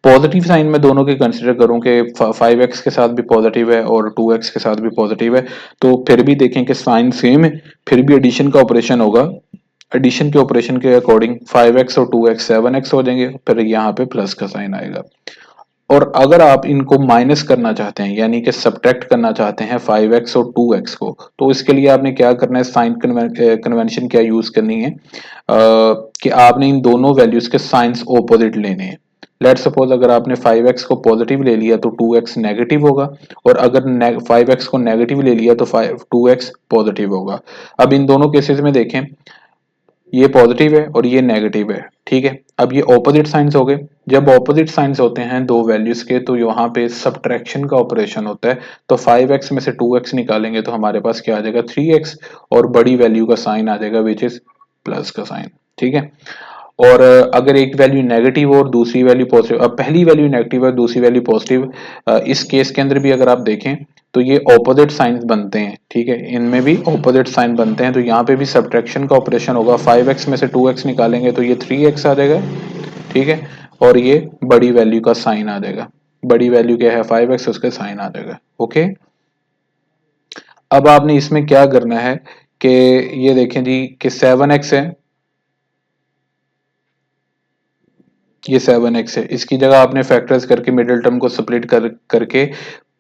पॉजिटिव साइन में दोनों के कंसिडर करूं कि 5x के साथ भी पॉजिटिव है और 2x के साथ भी पॉजिटिव है, तो फिर भी देखें कि साइन सेम है, फिर भी एडिशन का ऑपरेशन होगा। एडिशन के ऑपरेशन के अकॉर्डिंग 5x और 2x 7x हो जाएंगे, फिर यहाँ पे प्लस का साइन आएगा। और अगर आप इनको माइनस करना चाहते हैं, यानी कि सब्ट्रैक्ट करना चाहते हैं 5x और 2x को, तो इसके लिए आपने क्या करना है, साइन कन्वेंशन क्या यूज करनी है, कि आपने इन दोनों वैल्यूज के साइंस ऑपोजिट लेने हैं। लेट सपोज अगर आपने 5x को पॉजिटिव ले लिया तो 2x नेगेटिव होगा, और अगर 5x को नेगेटिव ले लिया तो 2x पॉजिटिव होगा। अब इन दोनों केसेस में देखें, ये पॉजिटिव है और ये नेगेटिव है, ठीक है। अब ये ऑपोजिट साइंस हो गए, जब ऑपोजिट साइंस होते हैं दो वैल्यूज के तो यहाँ पे सब्ट्रैक्शन का ऑपरेशन होता है, तो 5x में से 2x निकालेंगे तो हमारे पास क्या आ जाएगा 3x, और बड़ी वैल्यू का साइन आ जाएगा विच इज प्लस का साइन, ठीक है। और अगर एक वैल्यू नेगेटिव और दूसरी वैल्यू पॉजिटिव, अब पहली वैल्यू नेगेटिव है दूसरी वैल्यू पॉजिटिव, इस केस के अंदर भी अगर आप देखें तो ये ऑपोजिट साइंस बनते हैं, ठीक है, इनमें भी ऑपोजिट साइन बनते हैं, तो यहाँ पे भी सब्ट्रैक्शन का ऑपरेशन होगा, 5x में से 2x निकालेंगे तो ये 3x आ जाएगा, ठीक है, और ये बड़ी वैल्यू का साइन आ जाएगा। बड़ी वैल्यू क्या है 5x, उसका साइन आ जाएगा। ओके, अब आपने इसमें क्या करना है कि ये देखें जी कि 7x है, ये 7x है, इसकी जगह आपने फैक्टर्स करके मिडिल टर्म को स्प्लिट करके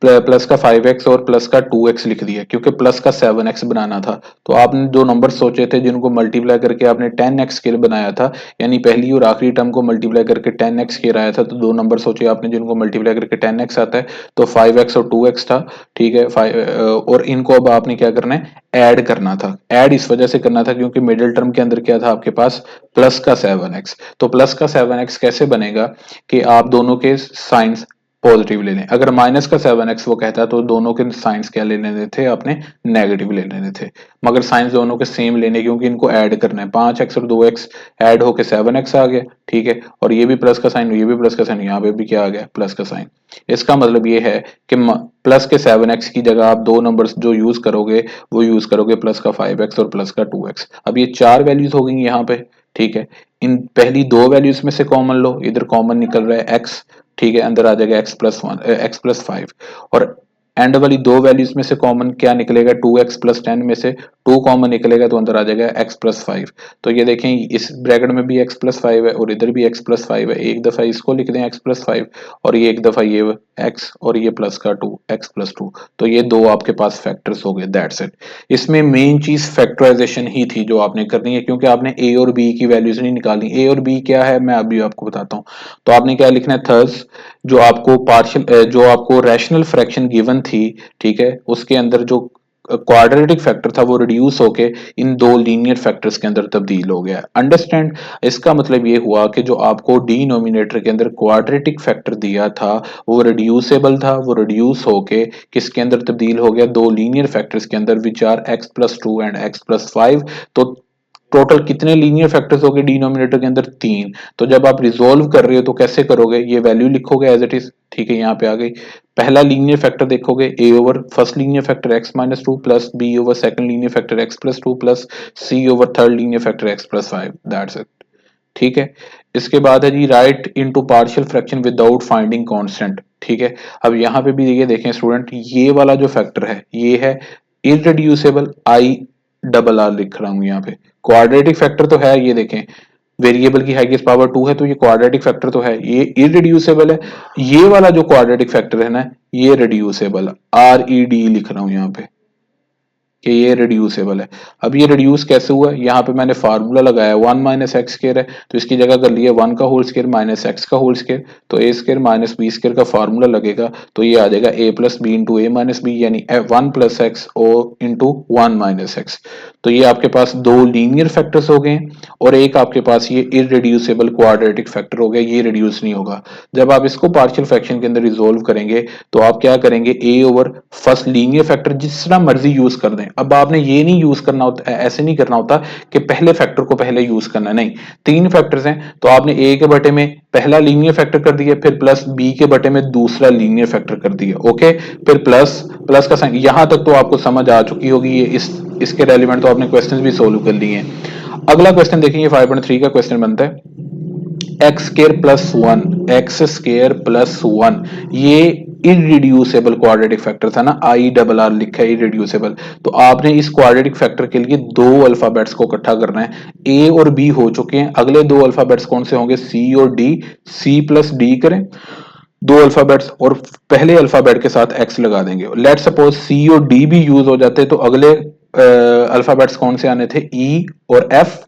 प्लस का 5x और प्लस का 2x लिख दिया, क्योंकि प्लस का 7x बनाना था। तो आपने जो नंबर सोचे थे जिनको मल्टीप्लाई करके आपने 10x के लिए बनाया था, यानी पहली और आखिरी टर्म को मल्टीप्लाई करके 10x के आया था, तो दो नंबर सोचे आपने जिनको मल्टीप्लाई करके 10x आता है, तो 5x और 2x था। ठीक है, और इनको अब आपने क्या करना है, ऐड करना था। ऐड इस वजह से करना था क्योंकि मिडिल टर्म के अंदर क्या था आपके पास, प्लस का 7x। तो प्लस का 7x कैसे बनेगा कि आप दोनों के साइंस पॉजिटिव ले लें। अगर माइनस का 7x वो कहता है तो दोनों के साइंस क्या ले लेने थे, आपने नेगेटिव ले लेने थे। मगर साइंस दोनों के सेम लेने, क्योंकि इनको ऐड करना है। 5x और 2x ऐड होके 7x आ गया। ठीक है, और ये भी प्लस का साइन, ये भी प्लस का साइन, यहाँ पे भी क्या आ गया, प्लस का साइन। इसका मतलब ये है कि प्लस के 7x की जगह आप दो नंबर्स जो यूज करोगे वो यूज करोगे प्लस का 5x और प्लस का 2x। अब ये चार वैल्यूज हो गई यहाँ पे। ठीक है, इन पहली दो वैल्यूज में से कॉमन लो, इधर कॉमन निकल रहा है x। ठीक है, अंदर आ जाएगा x+1 x+5, और एंड वाली दो वैल्यूज में से कॉमन क्या निकलेगा, 2x+10 में से 2 कॉमन निकलेगा तो अंदर आ जाएगा x+5। तो ये देखें इस ब्रैकेट में भी x+5 है और इधर भी x+5 है, एक दफा इसको लिख दें x+5, और ये एक दफा ये x, और ये प्लस का 2 x+2। तो ये दो आपके पास फैक्टर्स हो गए, दैट्स इट। इसमें मेन चीज फैक्टराइजेशन ही थी जो आपने करनी है, क्योंकि आपने a और b की वैल्यूज नहीं निकालनी। a और b क्या है मैं अभी आपको बताता हूँ। तो आपने क्या लिखना है, थर्स जो आपको पार्शियल जो आपको रैशनल फ्रैक्शन गिवन थी, ठीक है, उसके अंदर जो क्वाड्रेटिक फैक्टर था वो रिड्यूस होके इन दो लीनियर फैक्टर्स के अंदर तब्दील हो गया। अंडरस्टैंड, इसका मतलब ये हुआ कि जो आपको डिनोमिनेटर के अंदर क्वाड्रेटिक फैक्टर दिया था वो रिड्यूसेबल था, वो रिड्यूस होके किसके अंदर तब्दील हो गया, दो लीनियर फैक्टर्स के अंदर, which are x+2 and x+5। तो टोटल कितने लीनियर फैक्टर्स हो गए डिनोमिनेटर के अंदर, तीन। तो जब आप रिजोल्व कर रहे हो तो कैसे करोगे, ये वैल्यू लिखोगे एज इट इज। ठीक है, यहाँ पे आ गई। पहला लीनियर फैक्टर देखोगे a over first linear factor x-2 plus b over second linear factor x+2 plus c over third linear factor x+5, that's it. ठीक है, इसके बाद है g write into partial fraction without finding constant. ठीक है, अब यहाँ पे भी ये देखें स्टूडेंट, ये वाला जो फैक्टर है ये है इररिड्यूसिबल, आई डबल आर लिख रहा हूं यहाँ पे। क्वाड्रेटिक फैक्टर तो है, ये देखें वेरिएबल की हाईएस्ट पावर 2 है, तो ये क्वाड्रेटिक फैक्टर तो है, ये इररिड्यूसिबल है। ये वाला जो क्वाड्रेटिक फैक्टर है ना, ये रिड्यूसेबल, RED लिख रहा हूं यहाँ पे कि ये रिड्यूसेबल है। अब ये रिड्यूस कैसे हुआ, यहाँ पे मैंने फार्मूला लगाया, 1 माइनस एक्स स्केयर है, तो इसकी जगह कर लिया 1 का होल स्केयर माइनस एक्स का होल स्केयर, तो a square minus b square का फार्मूला लगेगा, तो ये आ जाएगा a plus b into a minus b, यानी 1 प्लस एक्स ओ इंटू 1 माइनस एक्स। तो ये आपके पास दो लीनियर फैक्टर्स हो गए, और एक आपके पास ये इररिड्यूसेबल क्वाड्रेटिक फैक्टर हो गया, ये रिड्यूस नहीं होगा। जब आप इसको पार्शियल फ्रैक्शन के अंदर रिजोल्व करेंगे तो आप क्या करेंगे, a over first linear factor जिस तरह मर्जी यूज कर दें। अब आपने ये नहीं यूज करना होता, ऐसे नहीं करना होता कि पहले फैक्टर को पहले यूज करना, नहीं। तीन फैक्टर्स हैं तो आपने ए के बटे में पहला लीनियर फैक्टर कर दिया, फिर प्लस बी के बटे में दूसरा लीनियर फैक्टर कर दिया। ओके, फिर प्लस प्लस का साइन, यहां तक तो आपको समझ आ चुकी होगी। ये इसके रेलिवेंट तो आपने क्वेश्चंस भी सोल्व कर लिए हैं। अगला क्वेश्चन देखिए, 5.3 का क्वेश्चन बनता है, x square plus one, x square plus one, ये इररिड्यूसेबल क्वाड्रेटिक फैक्टर था ना, आई डबल आर लिखा है इररिड्यूसेबल। तो आपने इस क्वाड्रेटिक फैक्टर के लिए दो अल्फाबेट्स को इकट्ठा करना है। ए और बी हो चुके हैं, अगले दो अल्फाबेट्स कौन से होंगे, सी और डी। सी प्लस डी करें दो अल्फाबेट्स, और पहले अल्फाबेट के साथ एक्स लगा देंगे। लेट सपोज सी और डी भी यूज हो जाते तो अगले अल्फाबेट्स कौन से आने थे, ई और एफ।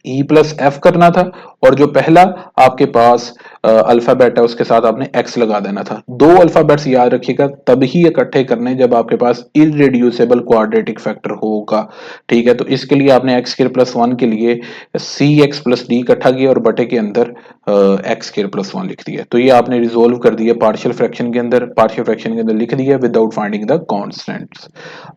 ई प्लस एफ करना था, और जो पहला आपके पास अल्फाबेट है उसके साथ आपने एक्स लगा देना था। दो अल्फाबेट्स याद रखिएगा तभी इकट्ठे करने जब आपके पास इररिड्यूसेबल क्वाड्रेटिक फैक्टर होगा। ठीक है, तो इसके लिए आपने एक्स स्क्वायर प्लस वन के लिए सी एक्स प्लस डी इकट्ठा किया और बटे के अंदर एक्स स्क्वायर प्लस वन लिख दिया। तो ये आपने रिजोल्व कर दिया पार्शियल फ्रैक्शन के अंदर, पार्शियल फ्रैक्शन के अंदर लिख दिया विदाउट फाइंडिंग द कॉन्स्टेंट्स।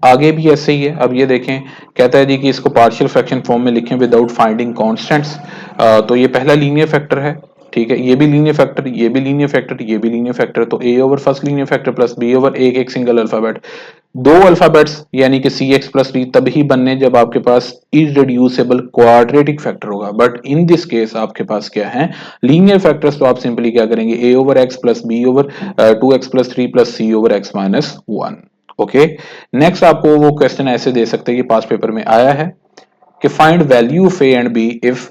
आगे भी ऐसे ही है। अब ये देखें, कहता है जी कि इसको पार्शियल फ्रैक्शन फॉर्म में लिखें विदाउट फाइंडिंग कॉन्स्टेंट्स। तो ये पहला लीनियर फैक्टर है। ठीक है, ये भी लीनियर फैक्टर, ये भी लीनियर फैक्टर, ये भी लीनियर फैक्टर, तो a over first linear factor plus b over एक एक सिंगल अल्फाबेट। दो अल्फाबेट्स यानी कि सी एक्स प्लस डी तभी बनने जब आपके पास इररेड्यूसिबल क्वाड्रेटिक फैक्टर होगा, बट इन दिस केस आपके पास क्या है, लीनियर फैक्टर्स। तो आप सिंपली क्या करेंगे, a over x plus b over 2x plus 3 plus c over x minus 1। Okay, next आपको वो क्वेश्चन ऐसे दे सकते हैं कि पास पेपर में आया है कि find value of a and b if,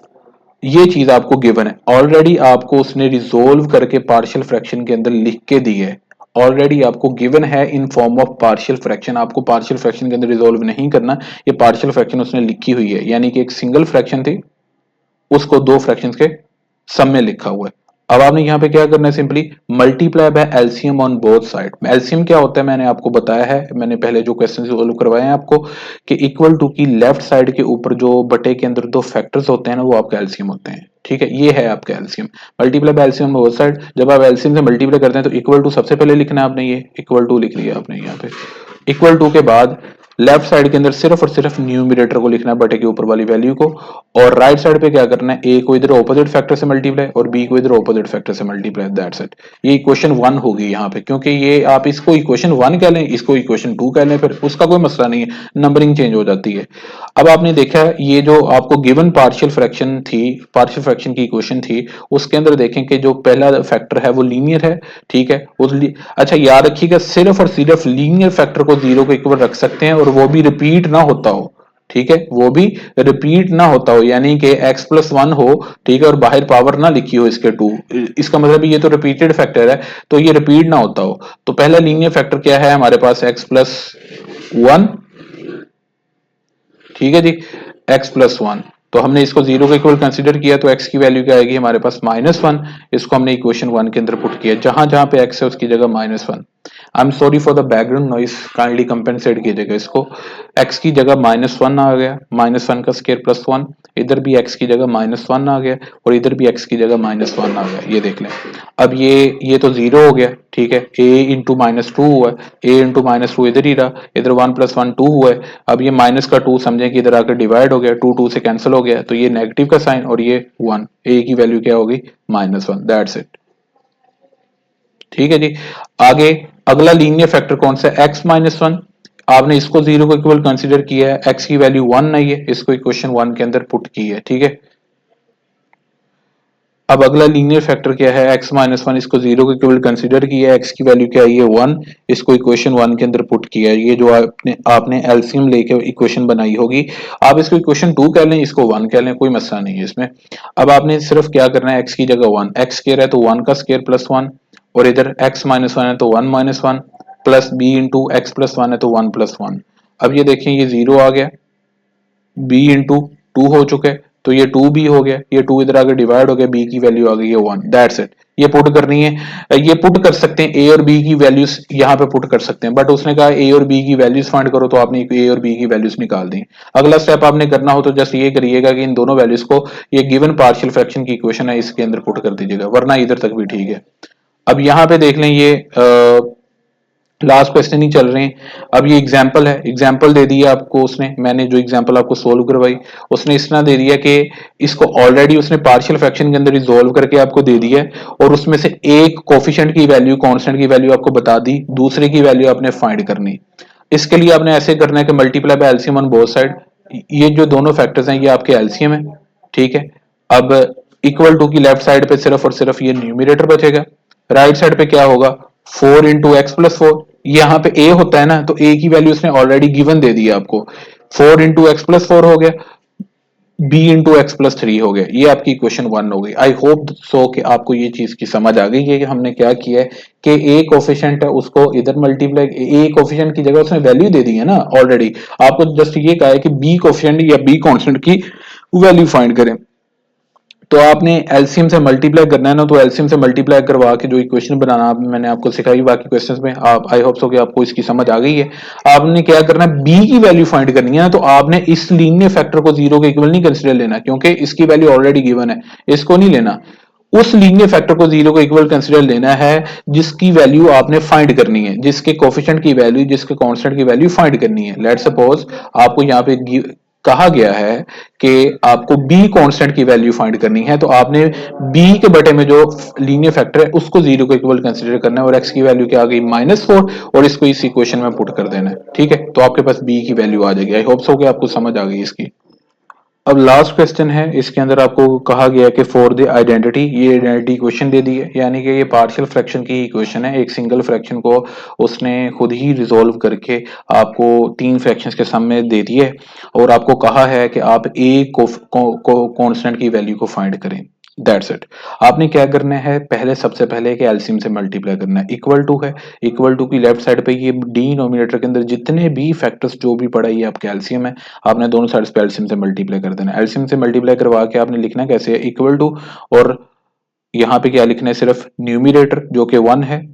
ये चीज आपको गिवन है ऑलरेडी, आपको उसने रिजोल्व करके पार्शियल फ्रैक्शन के अंदर लिख के दी है, ऑलरेडी आपको गिवन है in form of partial fraction, आपको पार्शियल फ्रैक्शन के अंदर रिजोल्व नहीं करना, ये पार्शियल फ्रैक्शन उसने लिखी हुई है, यानी कि एक सिंगल फ्रैक्शन थी उसको दो फ्रैक्शंस के सम में लिखा हुआ है। अब आपने यहां पे क्या करना है, simply multiply by LCM on both side. LCM क्या होता है मैंने आपको बताया है, मैंने पहले जो क्वेश्चन सोल्व करवाए हैं आपको, कि इक्वल टू की लेफ्ट साइड के ऊपर जो बटे के अंदर दो फैक्टर्स होते हैं ना, वो आपका एलसीएम होते हैं। ठीक है, ये है आपका LCM, multiply by LCM both side. जब आप एलसीएम से मल्टीप्लाई करते हैं तो इक्वल टू सबसे पहले लिखना है आपने, ये इक्वल टू लिख लिया आपने यहाँ पे। इक्वल टू के बाद लेफ्ट साइड के अंदर सिर्फ और सिर्फ न्यूमरेटर को लिखना है, बटे के ऊपर वाली वैल्यू को, और राइट साइड पे क्या करना है, ए को इधर ऑपोजिट फैक्टर से मल्टीप्लाई और बी को इधर ऑपोजिट फैक्टर से मल्टीप्लाई, दैट्स इट। ये इक्वेशन 1 होगी यहाँ पे, क्योंकि ये आप इसको इक्वेशन 1 कह लें, इसको इक्वेशन 2 कह लें, फिर उसका कोई मसला नहीं है, नंबरिंग चेंज हो जाती है। अब आपने देखा ये जो आपको गिवन पार्शियल फ्रैक्शन थी, पार्शियल फ्रैक्शन की इक्वेशन थी, उसके अंदर देखें कि जो पहला फैक्टर है वो लीनियर है। ठीक है, अच्छा याद रखिएगा, सिर्फ और सिर्फ लीनियर फैक्टर को जीरो के इक्वल रख सकते हैं, और वो भी रिपीट ना होता हो। ठीक है, वो भी रिपीट ना होता हो, यानी कि x प्लस 1 हो, ठीक है, और बाहर पावर ना लिखी हो इसके 2, इसका मतलब ये तो रिपीटेड फैक्टर है, तो ये रिपीट ना होता हो। तो पहला लीनियर फैक्टर क्या है हमारे पास, x प्लस 1। ठीक है जी, x प्लस 1, तो हमने इसको जीरो के इक्वल कंसीडर किया, तो x की वैल्यू क्या आएगी हमारे पास -1। इसको हमने इक्वेशन 1 के अंदर पुट किया, जहां जहां पे x है उसकी जगह -1। I am sorry for the background noise, kindly compensate कीजिएगा इसको। x की जगह -1 आ गया, -1 का स्क्वायर प्लस 1, इधर भी x की जगह -1 आ गया, और इधर भी x की जगह -1 आ गया, ये देख लें। अब ये तो जीरो हो गया, ठीक है, a इंटू -2 हुआ है, a इंटू -2 इधर ही रहा, इधर 1 प्लस 1 2 हुआ है। अब ये माइनस का 2 समझे कि इधर आकर डिवाइड हो गया, 2 2 से कैंसिल हो गया, तो ये नेगेटिव का साइन, और ये 1, a की वैल्यू क्या होगी, -1, दैट्स इट। ठीक है जी, आगे अगला लीनियर फैक्टर कौन सा है, x -1, आपने इसको जीरो को इक्वल कंसीडर किया है, x की वैल्यू 1 नहीं है, इसको इक्वेशन 1 के अंदर पुट की है। ठीक है, अब अगला लीनियर फैक्टर क्या है, x -1, इसको जीरो के इक्वल कंसीडर किया है, x की वैल्यू क्या आई है 1, इसको इक्वेशन 1 के अंदर पुट किया है। ये जो आपने आपने एलसीएम लेके इक्वेशन बनाई होगी, आप इसको इक्वेशन 2 कह लें, इसको 1 कह लें, कोई मसला नहीं है इसमें। अब आपने सिर्फ क्या करना है, x की जगह 1, x स्क्वायर है तो 1 का स्क्वायर प्लस 1, और इधर x -1 है तो 1 -1, plus b into x plus 1 है तो 1 प्लस 1। अब ये देखें ये जीरो आ गया, b इंटू 2 हो चुके हैं, तो ये 2 भी हो गया, ये 2 इधर आगे डिवाइड हो गया, b की वैल्यू आ गई है 1, दैट्स इट। ये पुट करनी है, ये पुट कर सकते हैं, a और b की वैल्यूज यहाँ पे पुट कर सकते हैं, बट उसने कहा a और b की वैल्यूज फाइंड करो, तो आपने a और b की वैल्यूज निकाल दी। अगला स्टेप आपने करना हो तो जस्ट ये करिएगा कि इन दोनों वैल्यूज को, ये गिवन पार्शियल फ्रैक्शन की इक्वेशन है इसके अंदर पुट कर दीजिएगा, वरना इधर तक भी ठीक है। अब यहाँ पे देख लें, ये लास्ट क्वेश्चन ही चल रहे हैं। अब ये एग्जाम्पल है, एग्जाम्पल दे दिया आपको उसने, मैंने जो एग्जाम्पल आपको सोल्व करवाई, उसने इस तरह दे दिया कि इसको ऑलरेडी उसने पार्शियल फ्रैक्शन के अंदर रिजोल्व करके आपको दे दिया है, और उसमें से एक कोफिशिएंट की वैल्यू, कांस्टेंट की वैल्यू आपको बता दी, दूसरे की वैल्यू आपने फाइंड करनी। इसके लिए आपने ऐसे करना है कि multiply by LCM on both side, ये जो दोनों फैक्टर्स हैं ये आपके एलसीएम है। ठीक है, अब इक्वल टू की लेफ्ट साइड पे सिर्फ और सिर्फ ये न्यूमिनेटर बचेगा, राइट साइड पे क्या होगा, 4 इंटू एक्स प्लस 4, यहाँ पे a होता है ना, तो a की वैल्यू उसने ऑलरेडी गिवन दे दी है आपको, 4 इंटू एक्स प्लस 4 हो गया, b इंटू एक्स प्लस 3 हो गया, ये आपकी इक्वेशन 1 हो गई। आई होप सो कि आपको ये चीज की समझ आ गई है कि हमने क्या किया है, कि a कोफिशिएंट है उसको इधर मल्टीप्लाई, a कोफिशिएंट की जगह उसने वैल्यू दे दी है ना ऑलरेडी, आपको जस्ट ये कहा है कि b कोफिशिएंट या b कांस्टेंट की वैल्यू फाइंड करें। तो आपने एलसीएम से मल्टीप्लाई करना है ना, तो एलसीएम से मल्टीप्लाई करवा के जो इक्वेशन बनाना मैंने आपको सिखाई बाकी क्वेश्चंस में, आप आई होप सो कि आपको इसकी समझ आ गई है। आपने क्या करना है, बी की वैल्यू फाइंड करनी है ना, तो आपने इस लीनियर फैक्टर को जीरो के इक्वल नहीं कंसीडर लेना, क्योंकि इसकी वैल्यू ऑलरेडी गिवन है, इसको नहीं लेना। उस लीनियर फैक्टर को जीरो के इक्वल कंसीडर लेना है जिसकी वैल्यू आपने फाइंड करनी है, जिसके कोफिशिएंट की वैल्यू, जिसके कांस्टेंट की वैल्यू फाइंड करनी है। लेट्स सपोज आपको यहाँ पे कहा गया है कि आपको बी कांस्टेंट की वैल्यू फाइंड करनी है, तो आपने बी के बटे में जो लीनियर फैक्टर है उसको जीरो के इक्वल कंसीडर करना है, और एक्स की वैल्यू क्या आ गई -4, और इसको इस इक्वेशन में पुट कर देना है। ठीक है, तो आपके पास बी की वैल्यू आ जाएगी। आई होप सो कि आपको समझ आ गई इसकी। अब लास्ट क्वेश्चन है, इसके अंदर आपको कहा गया है कि फॉर द आइडेंटिटी, ये आइडेंटिटी इक्वेशन दे दी है, यानी कि ये पार्शियल फ्रैक्शन की इक्वेशन है। एक सिंगल फ्रैक्शन को उसने खुद ही रिजोल्व करके आपको तीन फ्रैक्शंस के सामने दे दिए, और आपको कहा है कि आप ए को कांस्टेंट की वैल्यू को फाइंड करें। That's it. आपने क्या करना है, पहले सबसे पहले कि एलसीएम से मल्टीप्लाई करना है। इक्वल टू है, इक्वल टू की लेफ्ट साइड पे ये डिनोमिनेटर के अंदर जितने भी फैक्टर्स जो भी पड़ा ये आपके एलसीएम है, आपने दोनों साइड पे एलसीएम से मल्टीप्लाई कर देना है। एलसीएम से मल्टीप्लाई करवा के आपने लिखना कैसे है, इक्वल टू, और यहाँ पे क्या लिखना है, सिर्फ न्यूमिनेटर जो कि 1 है,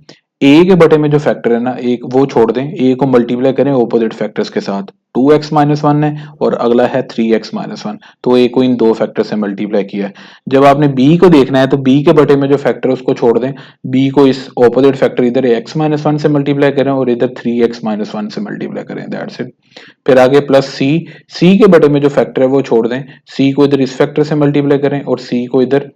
ए के बटे में जो फैक्टर है ना एक, वो छोड़ दें, ए को मल्टीप्लाई करें ऑपोजिट फैक्टर्स के साथ। 2x-1 है और अगला है 3x-1, तो ए को इन दो फैक्टर से मल्टीप्लाई किया है। जब आपने बी को देखना है तो बी के बटे में जो फैक्टर है उसको छोड़ दें, बी को इस ऑपोजिट फैक्टर इधर x-1 से मल्टीप्लाई करें और इधर 3x-1 से मल्टीप्लाई करें। That's it. फिर आगे प्लस सी, सी के बटे में जो फैक्टर है वो छोड़ दें, सी को इधर इस फैक्टर से मल्टीप्लाई करें और सी को इधर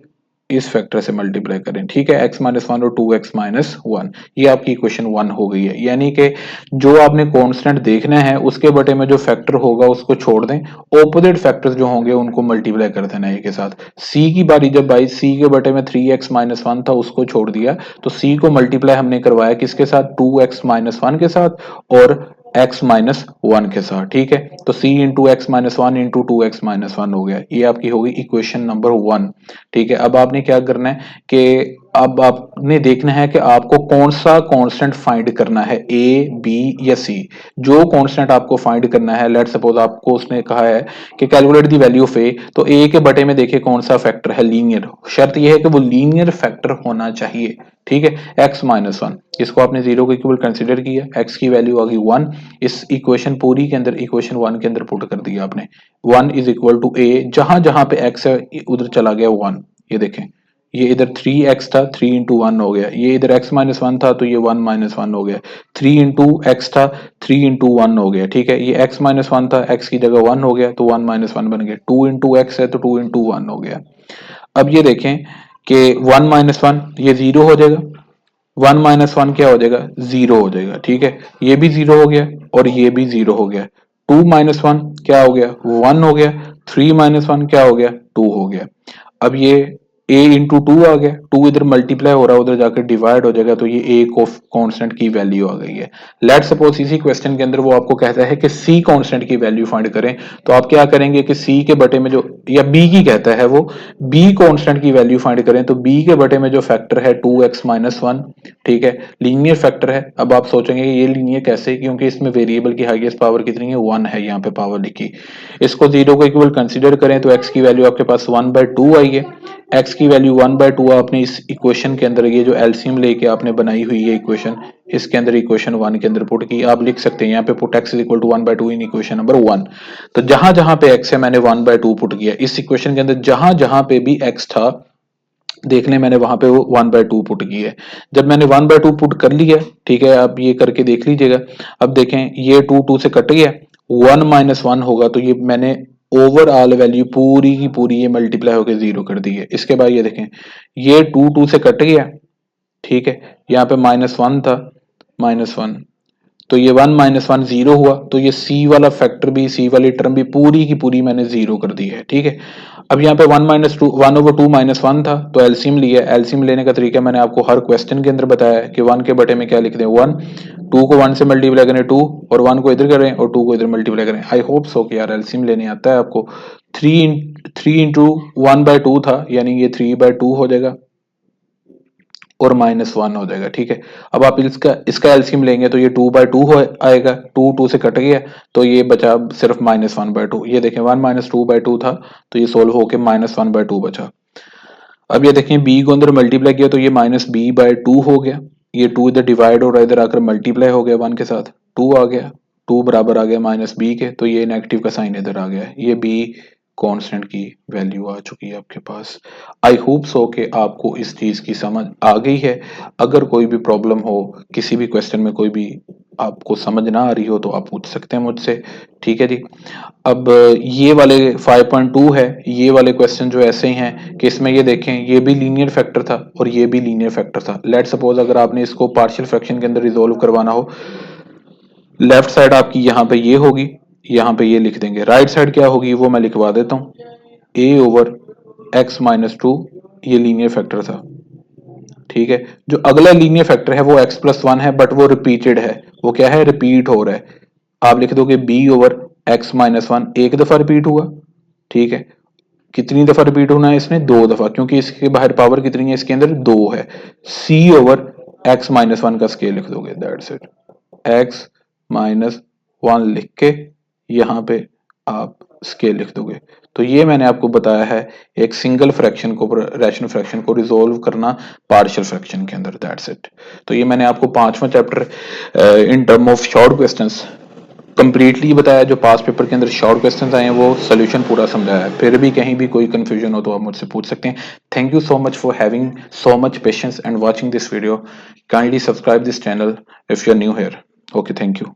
इस फैक्टर से मल्टीप्लाई करें। ठीक है, x-1 और 2x-1, ये आपकी इक्वेशन 1 हो गई है। यानी कि जो आपने कांस्टेंट देखना है उसके बटे में जो फैक्टर होगा उसको छोड़ दें, ऑपोजिट फैक्टर्स जो होंगे उनको मल्टीप्लाई कर देना है के साथ। सी की बारी जब आई, सी के बटे में 3x-1 था उसको छोड़ दिया, तो सी को मल्टीप्लाई हमने करवाया किसके साथ, 2x-1 के साथ और x-1 के साथ। ठीक है, तो c into x-1 into 2x-1 हो गया, ये आपकी होगी इक्वेशन नंबर 1। ठीक है, अब आपने क्या करना है कि अब आपने देखना है कि आपको कौन सा कांस्टेंट फाइंड करना है, ए बी या सी। जो कांस्टेंट आपको फाइंड करना है, लेट सपोज आपको उसने कहा है कि कैलकुलेट द वैल्यू ऑफ ए, तो ए के बटे में देखिए कौन सा फैक्टर है, लीनियर। शर्त यह है कि वो लीनियर फैक्टर होना चाहिए। ठीक है, x-1, इसको आपने जीरो के इक्वल कंसीडर किया, x की वैल्यू आ गई 1, इस इक्वेशन पूरी के अंदर इक्वेशन 1 के अंदर पुट कर दिया आपने। 1 इज इक्वल टू ए, जहां जहां पे x है उधर चला गया 1। ये देखें, ये इधर 3x था, 3 इंटू 1 हो गया, ये इधर x-1 था तो ये 1-1 हो गया, 3 इंटू एक्स था, 3 इंटू 1 हो गया। ठीक है, ये x-1 था, x की जगह 1 हो गया तो 1-1 बन गया, 2 इंटू एक्स है तो 2 इंटू 1 हो गया। अब ये देखें कि 1-1 ये जीरो हो जाएगा, 1-1 क्या हो जाएगा, जीरो हो जाएगा। ठीक है, ये भी जीरो हो गया और ये भी जीरो हो गया। 2-1 क्या हो गया, 1 हो गया। 3-1 क्या हो गया, 2 हो गया। अब ये a इंटू टू आ गया, 2 इधर मल्टीप्लाई हो रहा है उधर जाकर डिवाइड हो जाएगा, तो ये a को कांस्टेंट की वैल्यू आ गई है। लेट सपोज इसी क्वेश्चन के अंदर वो आपको कहता है कि c कांस्टेंट की वैल्यू फाइंड करें, तो आप क्या करेंगे कि c के बटे में जो, या b की कहता है वो, b कांस्टेंट की वैल्यू फाइंड करें, तो b के बटे में जो फैक्टर है 2x-1, ठीक है, लीनियर फैक्टर है। अब आप सोचेंगे ये लीनियर कैसे, क्योंकि इसमें वेरिएबल की हाईएस्ट पावर कितनी है, 1 है, यहाँ पे पावर लिखी। इसको जीरो को इक्वल कंसीडर करें तो x की वैल्यू आपके पास 1/2 आई है। x की वैल्यू 1/2 आपने इस इक्वेशन के अंदर, ये जो एलसीएम लेके आपने बनाई हुई है इक्वेशन, इसके अंदर इक्वेशन 1 के अंदर पुट की। आप लिख सकते हैं यहाँ पे put x is equal to 1/2 in equation number 1। तो जहां जहां पे x है मैंने 1/2 पुट किया, इस इक्वेशन के अंदर जहां जहां पे भी x था देखने मैंने वहां पे वो 1/2 पुट की है। जब मैंने 1/2 पुट कर लिया, ठीक है, अब ये करके देख लीजिएगा। अब देखें ये 2 से कट गया, 1-1 होगा, तो ये मैंने ओवरऑल वैल्यू पूरी की पूरी ये मल्टीप्लाई होकर जीरो कर दी है। इसके बाद ये देखें, ये 2 से कट गया, ठीक है, यहाँ पे -1 था, -1, तो ये 1-1 जीरो हुआ, तो ये सी वाला फैक्टर भी, सी वाली टर्म भी पूरी की पूरी मैंने जीरो कर दी है। ठीक है, अब यहाँ पे 1/2 था, तो एलसीएम लिया। एलसीएम लेने का तरीका मैंने आपको हर क्वेश्चन के अंदर बताया है कि 1 के बटे में क्या लिख दें, 1, 2 को 1 से मल्टीप्लाई करें 2, और 1 को इधर करें और 2 को इधर मल्टीप्लाई करें। आई होप सो कि यार एलसीएम लेने आता है आपको। 3 इंटू 1/2 था, यानी ये 3/2 हो जाएगा और -1 हो जाएगा। ठीक है, अब आप इसका इसका एलसीएम लेंगे तो ये 2/2 हो आएगा, 2 से कट गया, तो ये बचा सिर्फ -1/2। ये देखें 1-2/2 था, तो ये सोल्व होके -1/2 बचा। अब ये देखें b को अंदर मल्टीप्लाई किया तो ये -b/2 हो गया, ये 2 इधर डिवाइड हो रहा है, इधर आकर मल्टीप्लाई हो गया 1 के साथ, 2 आ गया, 2 बराबर आ गया -b के, तो ये नेगेटिव का साइन इधर आ गया, ये b कांस्टेंट की वैल्यू आ चुकी है आपके पास। आई होप सो कि आपको इस चीज की समझ आ गई है। अगर कोई भी प्रॉब्लम हो, किसी भी क्वेश्चन में कोई भी आपको समझ ना आ रही हो तो आप पूछ सकते हैं मुझसे, ठीक है जी। अब ये वाले 5.2 है, ये वाले क्वेश्चन जो ऐसे ही हैं कि इसमें ये देखें, ये भी लीनियर फैक्टर था और ये भी लीनियर फैक्टर था। लेट सपोज अगर आपने इसको पार्शियल फ्रैक्शन के अंदर रिजोल्व करवाना हो, लेफ्ट साइड आपकी यहाँ पे ये होगी, यहाँ पे ये लिख देंगे। राइट साइड क्या होगी वो मैं लिखवा देता हूँ, ए ओवर एक्स माइनस टू, ये लीनियर फैक्टर था, ठीक है। जो अगला लीनियर फैक्टर है वो एक्स प्लस वन है, बट वो रिपीटेड है, वो क्या है, रिपीट हो रहा है। आप लिख दोगे b over x minus one, एक दफा रिपीट हुआ, ठीक है। कितनी दफा रिपीट होना है इसने, दो दफा, क्योंकि इसके बाहर पावर कितनी है, इसके अंदर दो है। सी ओवर एक्स माइनस वन का स्केल लिख दोगे, that's it. X minus one लिख के यहाँ पे आप स्केल लिख दोगे। तो ये मैंने आपको बताया है एक सिंगल फ्रैक्शन को, रैशनल फ्रैक्शन को रिजोल्व करना पार्शियल फ्रैक्शन के अंदर, दैट्स इट। तो ये मैंने आपको पांचवा chapter in term of short questions completely बताया। जो पास पेपर के अंदर शॉर्ट क्वेश्चंस आए हैं वो सोल्यूशन पूरा समझाया है। फिर भी कहीं भी कोई कंफ्यूजन हो तो आप मुझसे पूछ सकते हैं। Thank you so much for having so much patience and watching this video. Kindly subscribe this channel if you are new here. Okay, thank you.